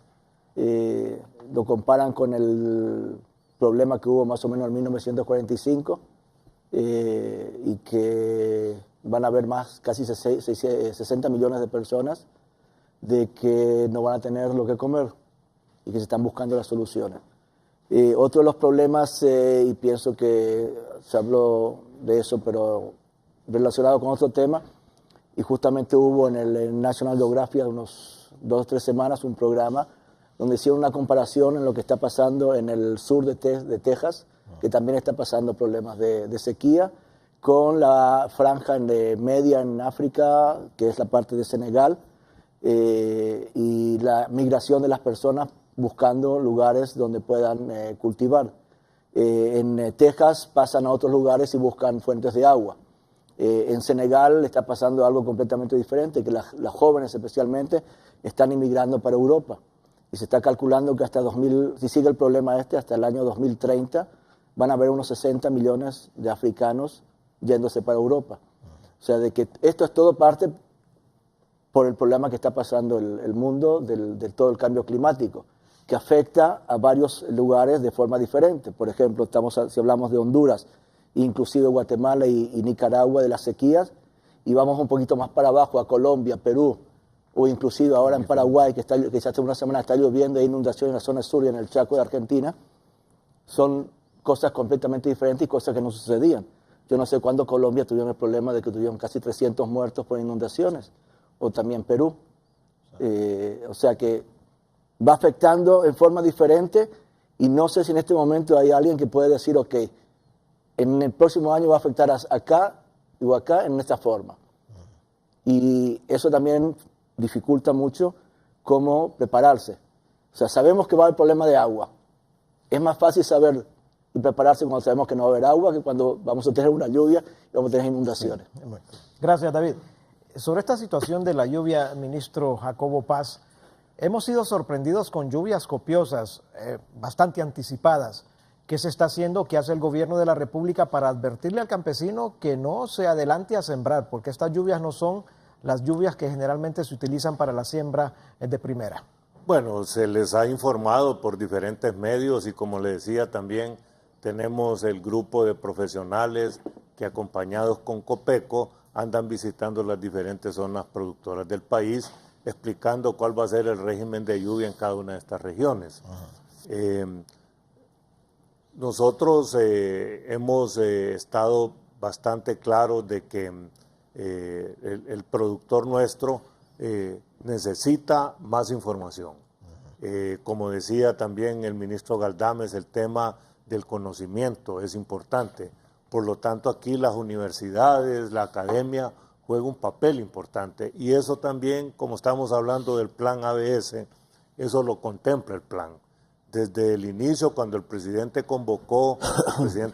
Lo comparan con el problema que hubo más o menos en 1945, y que van a haber casi 60 millones de personas de que no van a tener lo que comer y que se están buscando las soluciones. Otro de los problemas, y pienso que se habló de eso, pero relacionado con otro tema, y justamente hubo en el National Geographic unos 2 o 3 semanas un programa donde hicieron una comparación en lo que está pasando en el sur de Texas, que también está pasando problemas de sequía, con la franja media en África, que es la parte de Senegal, y la migración de las personas buscando lugares donde puedan cultivar. En Texas pasan a otros lugares y buscan fuentes de agua. En Senegal está pasando algo completamente diferente, que las jóvenes especialmente están inmigrando para Europa. Y se está calculando que si sigue el problema hasta el año 2030, van a haber unos 60 millones de africanos yéndose para Europa. O sea, de que esto es todo parte por el problema que está pasando el mundo de todo el cambio climático, que afecta a varios lugares de forma diferente. Por ejemplo, si hablamos de Honduras, inclusive Guatemala y Nicaragua, de las sequías, y vamos un poquito más para abajo a Colombia, Perú, o inclusive ahora en Paraguay, que ya hace una semana está lloviendo, hay inundación en la zona sur y en el Chaco de Argentina. Son cosas completamente diferentes y cosas que no sucedían. Yo no sé cuándo Colombia tuvieron el problema de que tuvieron casi 300 muertos por inundaciones, o también Perú. O sea que va afectando en forma diferente y no sé si en este momento hay alguien que puede decir, ok, en el próximo año va a afectar acá o acá en esta forma. Y eso también dificulta mucho cómo prepararse. O sea, sabemos que va a haber problema de agua. Es más fácil saber y prepararse cuando sabemos que no va a haber agua que cuando vamos a tener una lluvia y vamos a tener inundaciones. Sí. Gracias, David. Sobre esta situación de la lluvia, ministro Jacobo Paz, hemos sido sorprendidos con lluvias copiosas, bastante anticipadas. ¿Qué se está haciendo? ¿Qué hace el gobierno de la República para advertirle al campesino que no se adelante a sembrar? Porque estas lluvias no son las lluvias que generalmente se utilizan para la siembra de primera. Bueno, se les ha informado por diferentes medios y como le decía también, tenemos el grupo de profesionales que acompañados con Copeco andan visitando las diferentes zonas productoras del país, explicando cuál va a ser el régimen de lluvia en cada una de estas regiones. Nosotros hemos estado bastante claros de que el productor nuestro necesita más información. Como decía también el ministro Galdames, el tema del conocimiento es importante. Por lo tanto, aquí las universidades, la academia juega un papel importante. Y eso también, como estamos hablando del plan ABS, eso lo contempla el plan. Desde el inicio, cuando el presidente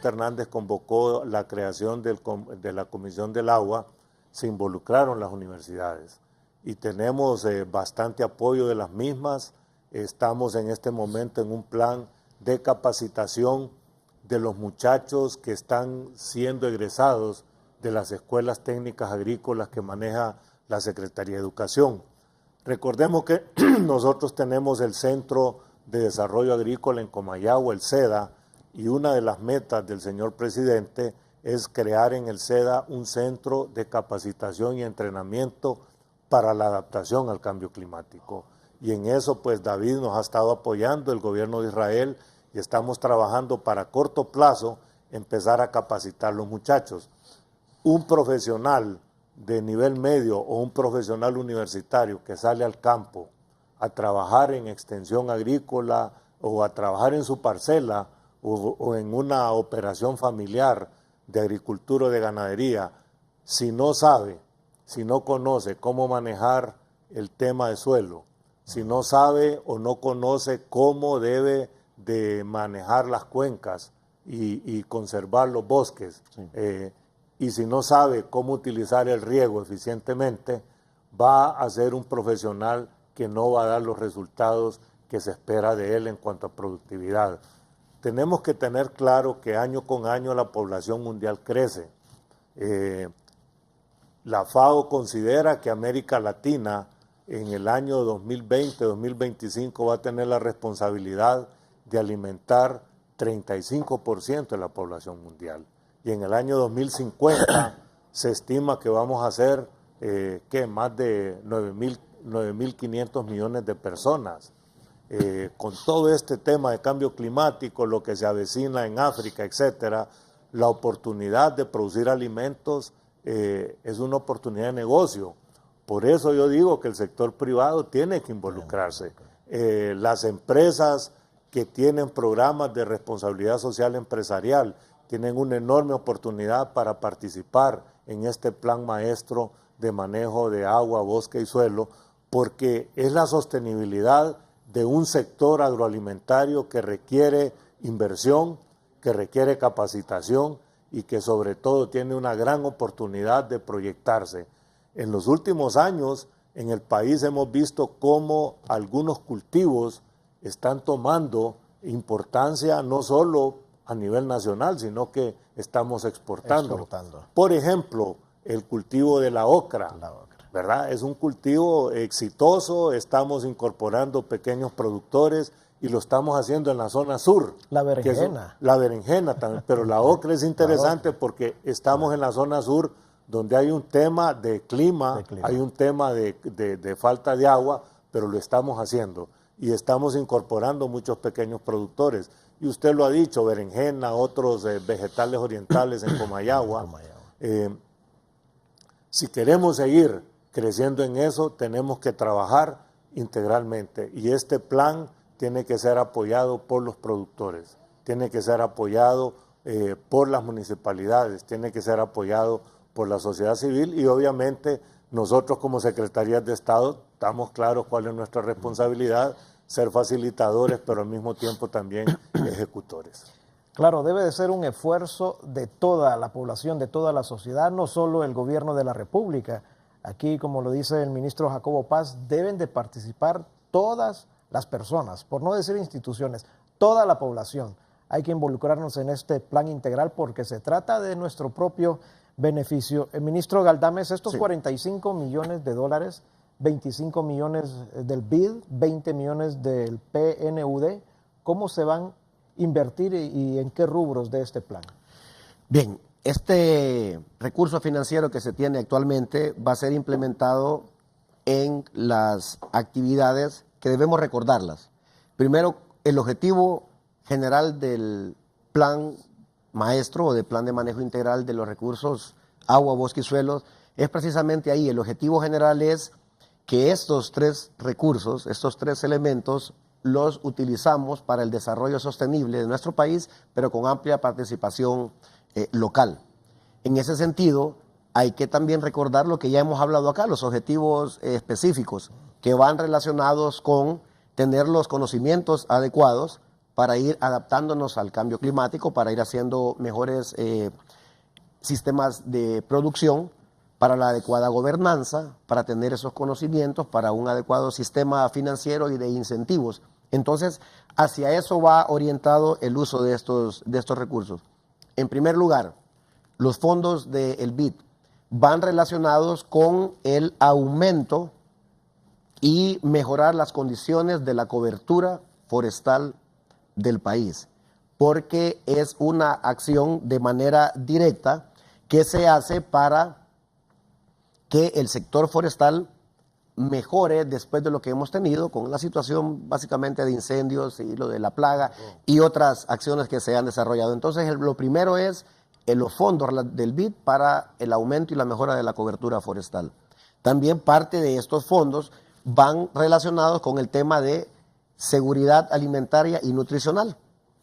Hernández convocó la creación de la Comisión del Agua, se involucraron las universidades y tenemos bastante apoyo de las mismas. Estamos en este momento en un plan de capacitación de los muchachos que están siendo egresados de las escuelas técnicas agrícolas que maneja la Secretaría de Educación. Recordemos que nosotros tenemos el Centro de Desarrollo Agrícola en Comayagua, el CEDA, y una de las metas del señor presidente es crear en el CEDA un centro de capacitación y entrenamiento para la adaptación al cambio climático. Y en eso pues David nos ha estado apoyando, el gobierno de Israel, y estamos trabajando para a corto plazo empezar a capacitar a los muchachos. Un profesional de nivel medio o un profesional universitario que sale al campo a trabajar en extensión agrícola o a trabajar en su parcela o en una operación familiar de agricultura o de ganadería, si no sabe, si no conoce cómo manejar el tema de suelo, si no sabe o no conoce cómo debe de manejar las cuencas y conservar los bosques, y si no sabe cómo utilizar el riego eficientemente, va a ser un profesional que no va a dar los resultados que se espera de él en cuanto a productividad. Tenemos que tener claro que año con año la población mundial crece. La FAO considera que América Latina en el año 2020-2025 va a tener la responsabilidad de alimentar 35% de la población mundial. Y en el año 2050 se estima que vamos a ser más de 9.500 millones de personas. Con todo este tema de cambio climático, lo que se avecina en África, etcétera, la oportunidad de producir alimentos es una oportunidad de negocio. Por eso yo digo que el sector privado tiene que involucrarse. Las empresas que tienen programas de responsabilidad social empresarial tienen una enorme oportunidad para participar en este plan maestro de manejo de agua, bosque y suelo, porque es la sostenibilidad de un sector agroalimentario que requiere inversión, que requiere capacitación y que sobre todo tiene una gran oportunidad de proyectarse. En los últimos años en el país hemos visto cómo algunos cultivos están tomando importancia no solo a nivel nacional, sino que estamos exportando. Por ejemplo, el cultivo de la ocra. ¿Verdad? Es un cultivo exitoso, estamos incorporando pequeños productores y lo estamos haciendo en la zona sur. La berenjena. La berenjena también, pero la ocra es interesante porque estamos en la zona sur donde hay un tema de clima, hay un tema de falta de agua, pero lo estamos haciendo y estamos incorporando muchos pequeños productores. Y usted lo ha dicho, berenjena, otros vegetales orientales en Comayagua. Si queremos seguir creciendo en eso, tenemos que trabajar integralmente. Y este plan tiene que ser apoyado por los productores, tiene que ser apoyado por las municipalidades, tiene que ser apoyado por la sociedad civil y obviamente nosotros como Secretarías de Estado estamos claros cuál es nuestra responsabilidad, ser facilitadores, pero al mismo tiempo también ejecutores. Claro, debe de ser un esfuerzo de toda la población, de toda la sociedad, no solo el gobierno de la República. Aquí, como lo dice el ministro Jacobo Paz, deben de participar todas las personas, por no decir instituciones, toda la población. Hay que involucrarnos en este plan integral porque se trata de nuestro propio beneficio. El ministro Galdames, estos sí. 45 millones de dólares, 25 millones del BID, 20 millones del PNUD, ¿cómo se van a invertir y en qué rubros de este plan? Bien, este recurso financiero que se tiene actualmente va a ser implementado en las actividades que debemos recordarlas. Primero, el objetivo general del plan maestro o del plan de manejo integral de los recursos agua, bosque y suelos es precisamente ahí. El objetivo general es que estos tres recursos, estos tres elementos, los utilizamos para el desarrollo sostenible de nuestro país, pero con amplia participación local. En ese sentido, hay que también recordar lo que ya hemos hablado acá, los objetivos específicos que van relacionados con tener los conocimientos adecuados para ir adaptándonos al cambio climático, para ir haciendo mejores sistemas de producción, para la adecuada gobernanza, para tener esos conocimientos, para un adecuado sistema financiero y de incentivos. Entonces, hacia eso va orientado el uso de estos recursos. En primer lugar, los fondos del BID van relacionados con el aumento y mejorar las condiciones de la cobertura forestal del país, porque es una acción de manera directa que se hace para que el sector forestal mejore después de lo que hemos tenido con la situación básicamente de incendios y lo de la plaga y otras acciones que se han desarrollado. Entonces, lo primero es los fondos del BID para el aumento y la mejora de la cobertura forestal. También parte de estos fondos van relacionados con el tema de seguridad alimentaria y nutricional.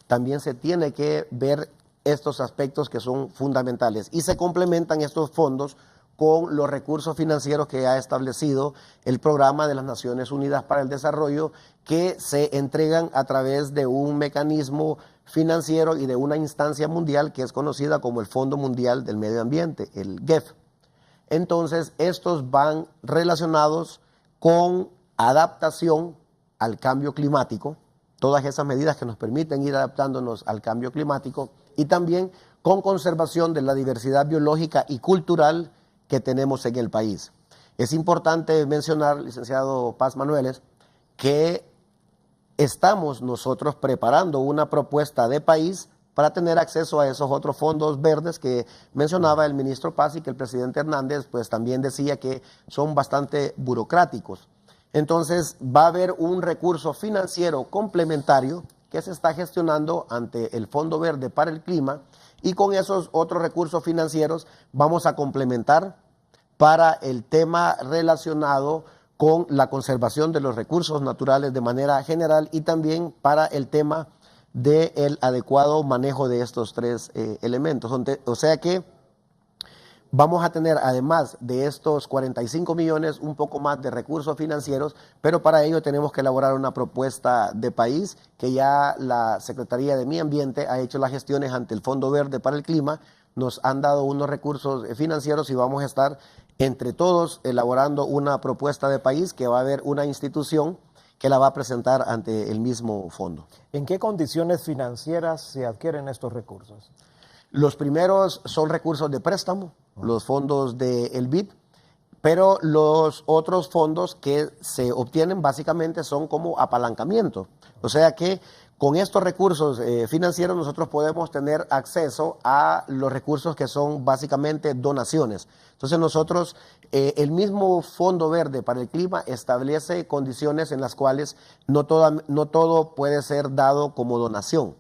También se tiene que ver estos aspectos que son fundamentales y se complementan estos fondos con los recursos financieros que ha establecido el Programa de las Naciones Unidas para el Desarrollo, que se entregan a través de un mecanismo financiero y de una instancia mundial que es conocida como el Fondo Mundial del Medio Ambiente, el GEF. Entonces, estos van relacionados con adaptación al cambio climático, todas esas medidas que nos permiten ir adaptándonos al cambio climático y también con conservación de la diversidad biológica y cultural que tenemos en el país. Es importante mencionar, licenciado Paz Manueles, que estamos nosotros preparando una propuesta de país para tener acceso a esos otros fondos verdes que mencionaba el ministro Paz y que el presidente Hernández pues también decía que son bastante burocráticos. Entonces va a haber un recurso financiero complementario que se está gestionando ante el Fondo Verde para el Clima y con esos otros recursos financieros vamos a complementar para el tema relacionado con la conservación de los recursos naturales de manera general y también para el tema del adecuado manejo de estos tres elementos. O sea que vamos a tener, además de estos 45 millones, un poco más de recursos financieros, pero para ello tenemos que elaborar una propuesta de país que ya la Secretaría de Medio Ambiente ha hecho las gestiones ante el Fondo Verde para el Clima, nos han dado unos recursos financieros y vamos a estar entre todos elaborando una propuesta de país que va a haber una institución que la va a presentar ante el mismo fondo. ¿En qué condiciones financieras se adquieren estos recursos? Los primeros son recursos de préstamo, los fondos del BID, pero los otros fondos que se obtienen básicamente son como apalancamiento. O sea que con estos recursos financieros nosotros podemos tener acceso a los recursos que son básicamente donaciones. Entonces nosotros, el mismo Fondo Verde para el Clima establece condiciones en las cuales no todo puede ser dado como donación.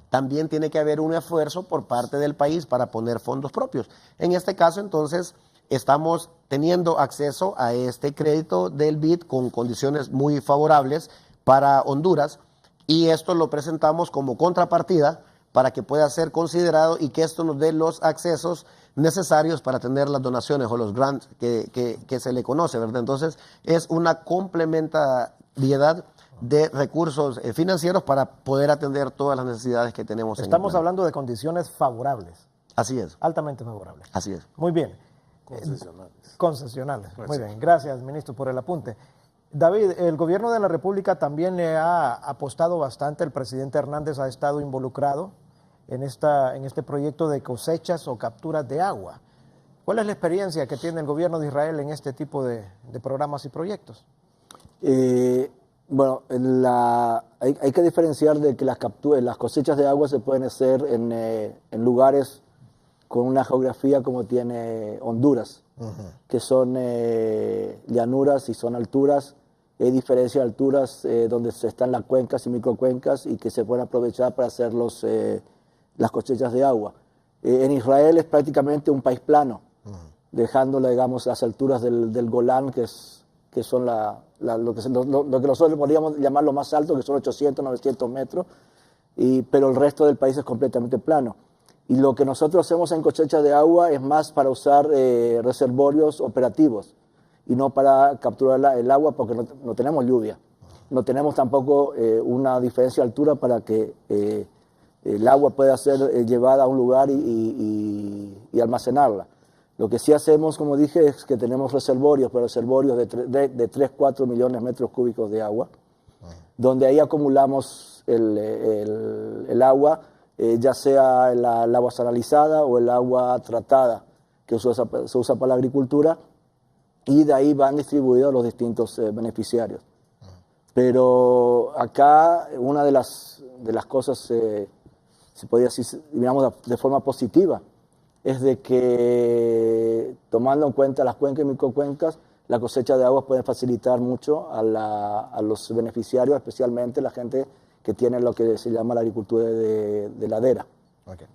También tiene que haber un esfuerzo por parte del país para poner fondos propios. En este caso, entonces, estamos teniendo acceso a este crédito del BID con condiciones muy favorables para Honduras, y esto lo presentamos como contrapartida para que pueda ser considerado y que esto nos dé los accesos necesarios para tener las donaciones o los grants que se le conoce, ¿verdad? Entonces, es una complementariedad de recursos financieros para poder atender todas las necesidades que tenemos. Estamos hablando de condiciones favorables. Así es. Altamente favorables. Así es. Muy bien. Concesionales. Concesionales. Muy bien. Gracias, ministro, por el apunte. David, el gobierno de la República también le ha apostado bastante. El presidente Hernández ha estado involucrado en este proyecto de cosechas o capturas de agua. ¿Cuál es la experiencia que tiene el gobierno de Israel en este tipo de programas y proyectos? Bueno, hay que diferenciar de que las cosechas de agua se pueden hacer en lugares con una geografía como tiene Honduras, que son llanuras y son alturas. Hay diferencia de alturas donde están las cuencas y microcuencas y que se pueden aprovechar para hacer las cosechas de agua. En Israel es prácticamente un país plano, dejándole, digamos, las alturas del Golán, que son lo que nosotros podríamos llamar lo más alto, que son 800, 900 metros, pero el resto del país es completamente plano. Y lo que nosotros hacemos en cosecha de agua es más para usar reservorios operativos y no para capturar el agua, porque no tenemos lluvia. No tenemos tampoco una diferencia de altura para que el agua pueda ser llevada a un lugar y almacenarla. Lo que sí hacemos, como dije, es que tenemos reservorios, pero reservorios de 3, 4 millones de metros cúbicos de agua, donde ahí acumulamos el agua, ya sea el agua sanalizada o el agua tratada, que se usa para la agricultura, y de ahí van distribuidos los distintos beneficiarios. Pero acá una de las cosas, se podría decir, miramos de forma positiva, es de que, tomando en cuenta las cuencas y microcuencas, la cosecha de agua puede facilitar mucho a los beneficiarios, especialmente la gente que tiene lo que se llama la agricultura de ladera. Okay.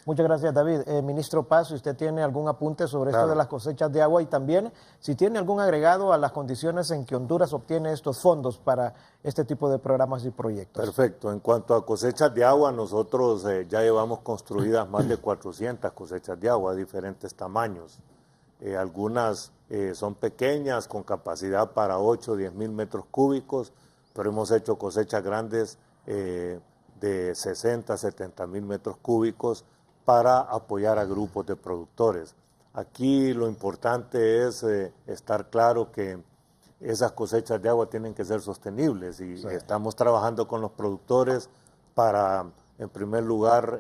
Muchas gracias, David. Ministro Paz, si usted tiene algún apunte sobre esto de las cosechas de agua y también si tiene algún agregado a las condiciones en que Honduras obtiene estos fondos para este tipo de programas y proyectos. Perfecto. En cuanto a cosechas de agua, nosotros ya llevamos construidas más de 400 cosechas de agua de diferentes tamaños. Algunas son pequeñas, con capacidad para 8 o 10 mil metros cúbicos, pero hemos hecho cosechas grandes de 60, 70 mil metros cúbicos para apoyar a grupos de productores. Aquí lo importante es estar claro que esas cosechas de agua tienen que ser sostenibles y estamos trabajando con los productores para, en primer lugar,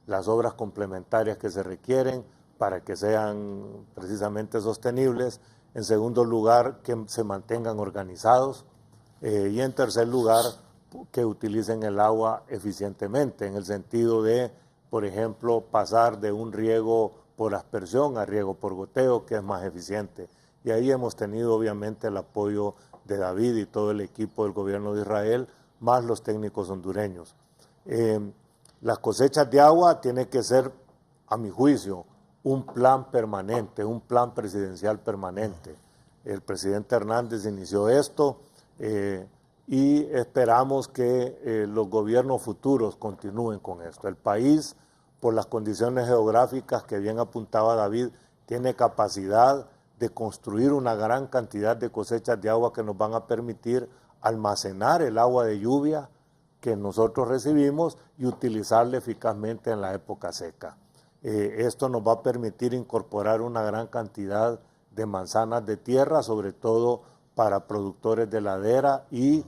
las obras complementarias que se requieren para que sean precisamente sostenibles. En segundo lugar, que se mantengan organizados. Y en tercer lugar, que utilicen el agua eficientemente, en el sentido de, por ejemplo, pasar de un riego por aspersión a riego por goteo, que es más eficiente. Y ahí hemos tenido obviamente el apoyo de David y todo el equipo del gobierno de Israel, más los técnicos hondureños. Las cosechas de agua tienen que ser, a mi juicio, un plan permanente, un plan presidencial permanente. El presidente Hernández inició esto y esperamos que los gobiernos futuros continúen con esto. El país, por las condiciones geográficas que bien apuntaba David, tiene capacidad de construir una gran cantidad de cosechas de agua que nos van a permitir almacenar el agua de lluvia que nosotros recibimos y utilizarla eficazmente en la época seca. Esto nos va a permitir incorporar una gran cantidad de manzanas de tierra, sobre todo para productores de ladera y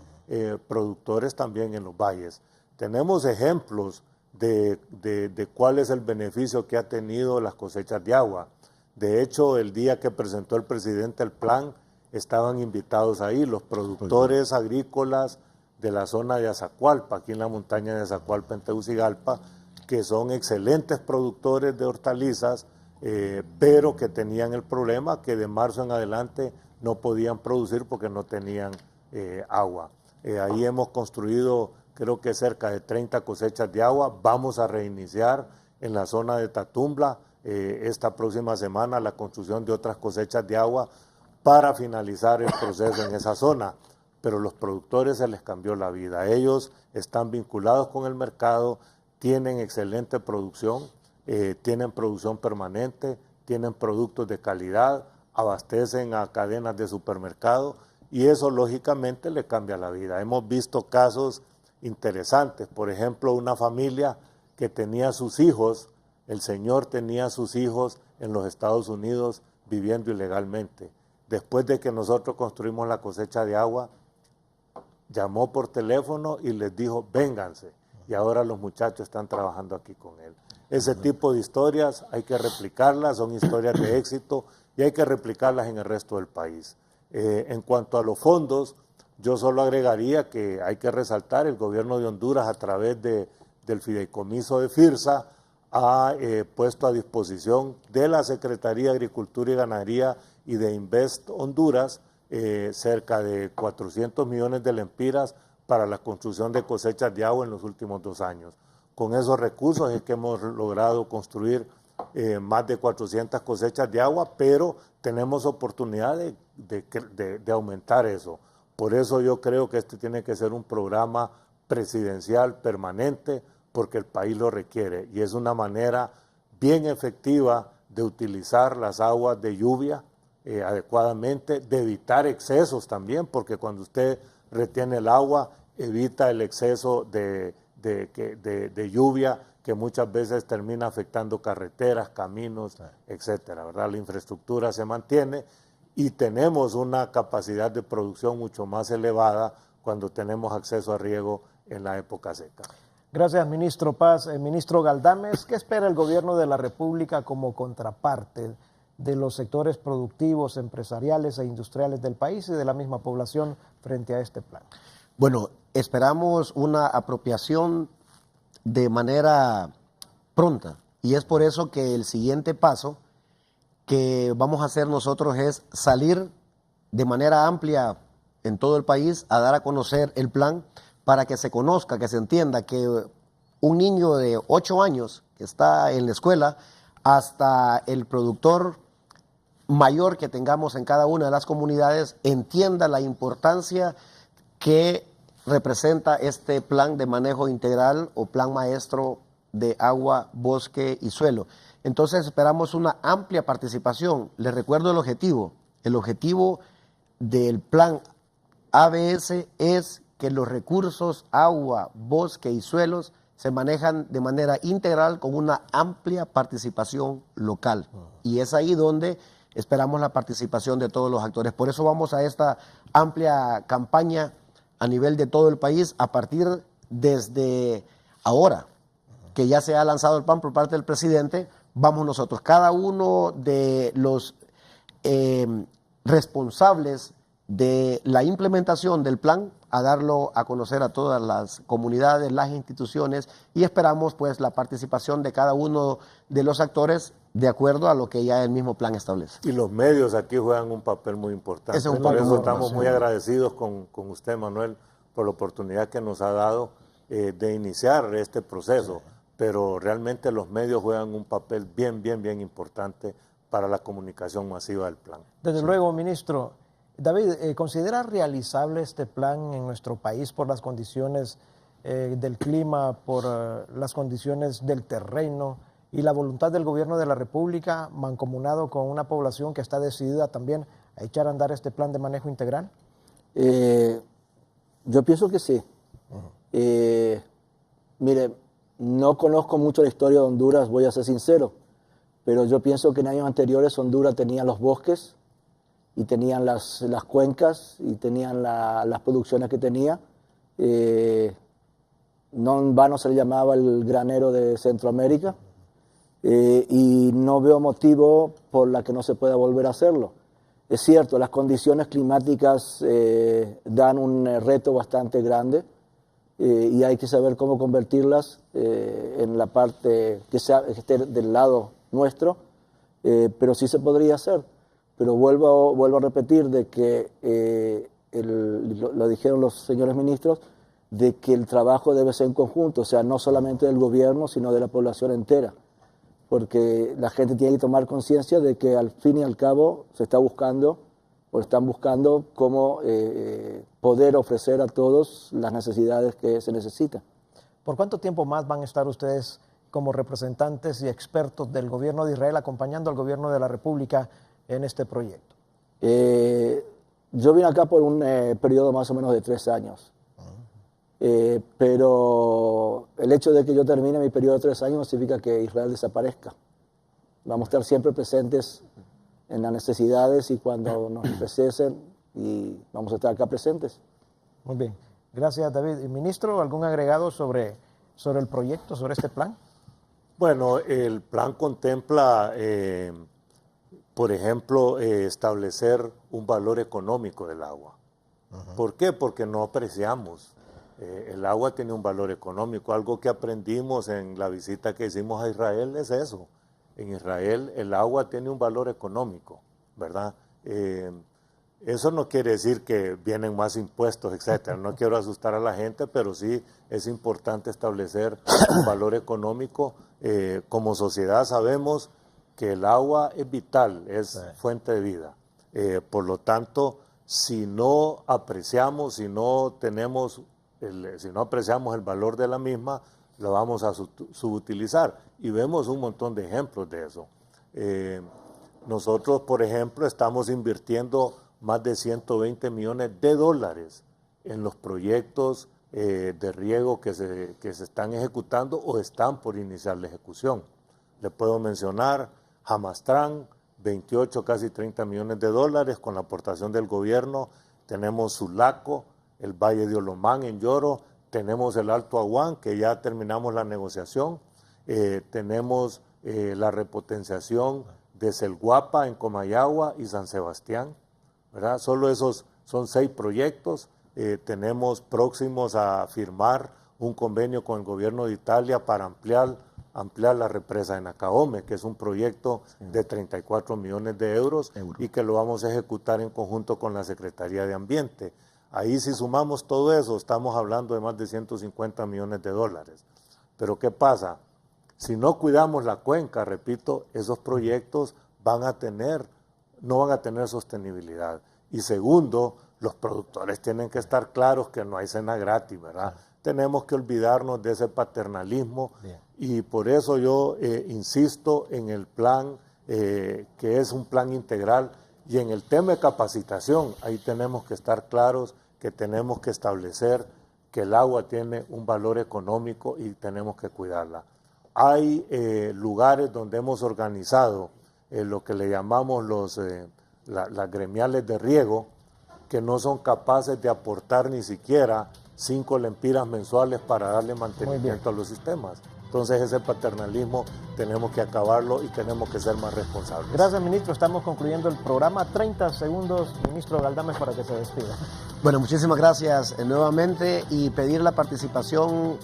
productores también en los valles. Tenemos ejemplos de cuál es el beneficio que ha tenido las cosechas de agua. De hecho, el día que presentó el presidente el plan, estaban invitados ahí los productores agrícolas de la zona de Azacualpa, aquí en la montaña de Azacualpa, en Tegucigalpa, que son excelentes productores de hortalizas, pero que tenían el problema que de marzo en adelante no podían producir porque no tenían agua. Ahí hemos construido, creo que cerca de 30 cosechas de agua. Vamos a reiniciar en la zona de Tatumbla esta próxima semana la construcción de otras cosechas de agua para finalizar el proceso en esa zona. Pero los productores se les cambió la vida. Ellos están vinculados con el mercado, tienen excelente producción, tienen producción permanente, tienen productos de calidad, abastecen a cadenas de supermercado y eso lógicamente le cambia la vida. Hemos visto casos interesantes, por ejemplo, una familia que tenía sus hijos, el señor tenía sus hijos en los Estados Unidos viviendo ilegalmente. Después de que nosotros construimos la cosecha de agua, llamó por teléfono y les dijo, vénganse. Y ahora los muchachos están trabajando aquí con él. Ese tipo de historias hay que replicarlas, son historias de éxito y hay que replicarlas en el resto del país. En cuanto a los fondos, yo solo agregaría que hay que resaltar, el gobierno de Honduras a través del fideicomiso de FIRSA ha puesto a disposición de la Secretaría de Agricultura y Ganadería y de Invest Honduras cerca de 400 millones de lempiras para la construcción de cosechas de agua en los últimos 2 años. Con esos recursos es que hemos logrado construir más de 400 cosechas de agua, pero tenemos oportunidad de aumentar eso. Por eso yo creo que este tiene que ser un programa presidencial permanente, porque el país lo requiere y es una manera bien efectiva de utilizar las aguas de lluvia adecuadamente, de evitar excesos también, porque cuando usted retiene el agua, evita el exceso de lluvia que muchas veces termina afectando carreteras, caminos, etcétera, ¿verdad? La infraestructura se mantiene y tenemos una capacidad de producción mucho más elevada cuando tenemos acceso a riego en la época seca. Gracias, ministro Paz. Ministro Galdames, ¿qué espera el gobierno de la República como contraparte de los sectores productivos, empresariales e industriales del país y de la misma población frente a este plan? Bueno, esperamos una apropiación de manera pronta y es por eso que el siguiente paso que vamos a hacer nosotros es salir de manera amplia en todo el país a dar a conocer el plan para que se conozca, que se entienda que un niño de 8 años que está en la escuela hasta el productor mayor que tengamos en cada una de las comunidades entienda la importancia que representa este plan de manejo integral o plan maestro de agua, bosque y suelo. Entonces esperamos una amplia participación. Les recuerdo el objetivo. El objetivo del plan ABS es que los recursos agua, bosque y suelos se manejan de manera integral con una amplia participación local. Y es ahí donde esperamos la participación de todos los actores. Por eso vamos a esta amplia campaña a nivel de todo el país a partir desde ahora, que ya se ha lanzado el plan por parte del presidente. Vamos nosotros, cada uno de los responsables de la implementación del plan, a darlo a conocer a todas las comunidades, las instituciones, y esperamos pues la participación de cada uno de los actores de acuerdo a lo que ya el mismo plan establece. Y los medios aquí juegan un papel muy importante. Por eso estamos muy agradecidos con usted, Manuel, por la oportunidad que nos ha dado de iniciar este proceso. Pero realmente los medios juegan un papel bien importante para la comunicación masiva del plan. Desde luego, ministro. David, ¿considera realizable este plan en nuestro país por las condiciones del clima, por las condiciones del terreno y la voluntad del gobierno de la República, mancomunado con una población que está decidida también a echar a andar este plan de manejo integral? Yo pienso que sí. Mire, no conozco mucho la historia de Honduras, voy a ser sincero, pero yo pienso que en años anteriores Honduras tenía los bosques y tenían las cuencas y tenían las producciones que tenía. No en vano se le llamaba el granero de Centroamérica y no veo motivo por la que no se pueda volver a hacerlo. Es cierto, las condiciones climáticas dan un reto bastante grande y hay que saber cómo convertirlas en la parte que esté del lado nuestro, pero sí se podría hacer. Pero vuelvo a repetir de que, lo dijeron los señores ministros, de que el trabajo debe ser en conjunto, o sea, no solamente del gobierno, sino de la población entera. porque la gente tiene que tomar conciencia de que al fin y al cabo se está buscando o están buscando cómo poder ofrecer a todos las necesidades que se necesitan. ¿Por cuánto tiempo más van a estar ustedes como representantes y expertos del gobierno de Israel acompañando al gobierno de la República en este proyecto? Yo vine acá por un periodo más o menos de 3 años. Pero el hecho de que yo termine mi periodo de 3 años no significa que Israel desaparezca. Vamos a estar siempre presentes en las necesidades y cuando nos necesiten, y vamos a estar acá presentes. Muy bien. Gracias, David. ¿Y, ministro, algún agregado sobre el proyecto, sobre este plan? Bueno, el plan contempla, por ejemplo, establecer un valor económico del agua. ¿Por qué? Porque no apreciamos. El agua tiene un valor económico. Algo que aprendimos en la visita que hicimos a Israel es eso. En Israel el agua tiene un valor económico, ¿verdad? Eso no quiere decir que vienen más impuestos, etcétera. No quiero asustar a la gente, pero sí es importante establecer un valor económico. Como sociedad sabemos que el agua es vital, es fuente de vida. Por lo tanto, si no apreciamos, si no apreciamos el valor de la misma, la vamos a subutilizar. Y vemos un montón de ejemplos de eso. Nosotros, por ejemplo, estamos invirtiendo más de 120 millones de dólares en los proyectos de riego que se están ejecutando o están por iniciar la ejecución. Le puedo mencionar Hamastrán, 28, casi 30 millones de dólares con la aportación del gobierno. Tenemos Sulaco, el Valle de Olomán en Lloro, tenemos el Alto Aguán, que ya terminamos la negociación, tenemos la repotenciación de Selguapa en Comayagua y San Sebastián, ¿verdad? Solo esos son 6 proyectos. Tenemos próximos a firmar un convenio con el gobierno de Italia para ampliar la represa de Nacaome, que es un proyecto de 34 millones de euros y que lo vamos a ejecutar en conjunto con la Secretaría de Ambiente. Ahí, si sumamos todo eso, estamos hablando de más de 150 millones de dólares. Pero ¿qué pasa? Si no cuidamos la cuenca, repito, esos proyectos no van a tener sostenibilidad. Y segundo, los productores tienen que estar claros que no hay cena gratis, ¿verdad? Tenemos que olvidarnos de ese paternalismo. Bien. Y por eso yo insisto en el plan, que es un plan integral. Y en el tema de capacitación, ahí tenemos que estar claros que tenemos que establecer que el agua tiene un valor económico y tenemos que cuidarla. Hay lugares donde hemos organizado lo que le llamamos las gremiales de riego, que no son capaces de aportar ni siquiera 5 lempiras mensuales para darle mantenimiento a los sistemas. Entonces ese paternalismo tenemos que acabarlo y tenemos que ser más responsables. Gracias, ministro. Estamos concluyendo el programa. 30 segundos, ministro Galdames, para que se despida. Bueno, muchísimas gracias nuevamente y pedir la participación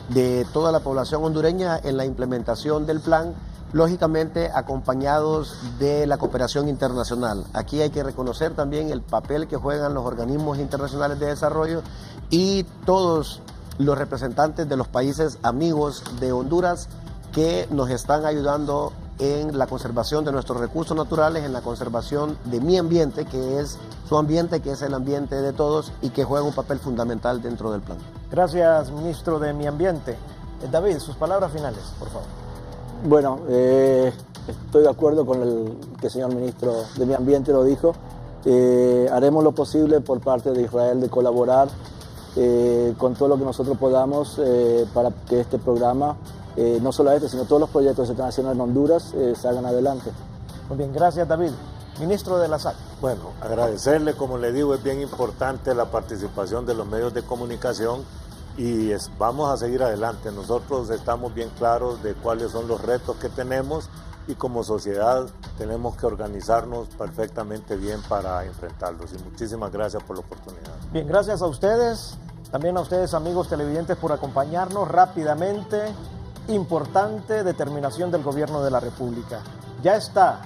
de toda la población hondureña en la implementación del plan, lógicamente acompañados de la cooperación internacional. Aquí hay que reconocer también el papel que juegan los organismos internacionales de desarrollo y todos los representantes de los países amigos de Honduras que nos están ayudando en la conservación de nuestros recursos naturales, en la conservación de mi ambiente, que es su ambiente, que es el ambiente de todos y que juega un papel fundamental dentro del plan. Gracias, ministro de Mi Ambiente. David, sus palabras finales, por favor. Bueno, estoy de acuerdo con que el señor ministro de Mi Ambiente lo dijo. Haremos lo posible por parte de Israel de colaborar con todo lo que nosotros podamos para que este programa, no solo este, sino todos los proyectos internacionales en Honduras salgan adelante. Muy bien, gracias, David. Ministro de la SAC. Bueno, agradecerle, como le digo, es bien importante la participación de los medios de comunicación y vamos a seguir adelante. Nosotros estamos bien claros de cuáles son los retos que tenemos y como sociedad tenemos que organizarnos perfectamente bien para enfrentarlos. Y muchísimas gracias por la oportunidad. Bien, gracias a ustedes, también a ustedes, amigos televidentes, por acompañarnos rápidamente. Importante determinación del Gobierno de la República. Ya está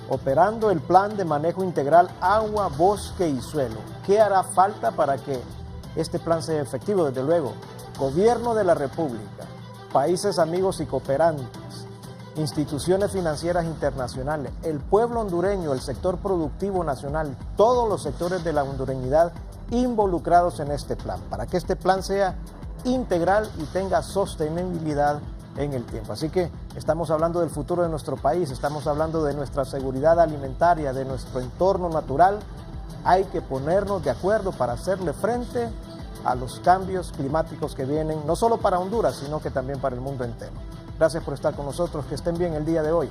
operando el Plan de Manejo Integral Agua, Bosque y Suelo. ¿Qué hará falta para que este plan sea efectivo? Desde luego, Gobierno de la República, países amigos y cooperantes, instituciones financieras internacionales, el pueblo hondureño, el sector productivo nacional, todos los sectores de la hondureñidad involucrados en este plan, para que este plan sea integral y tenga sostenibilidad en el tiempo. Así que estamos hablando del futuro de nuestro país, estamos hablando de nuestra seguridad alimentaria, de nuestro entorno natural. Hay que ponernos de acuerdo para hacerle frente a los cambios climáticos que vienen, no solo para Honduras, sino que también para el mundo entero. Gracias por estar con nosotros, que estén bien el día de hoy.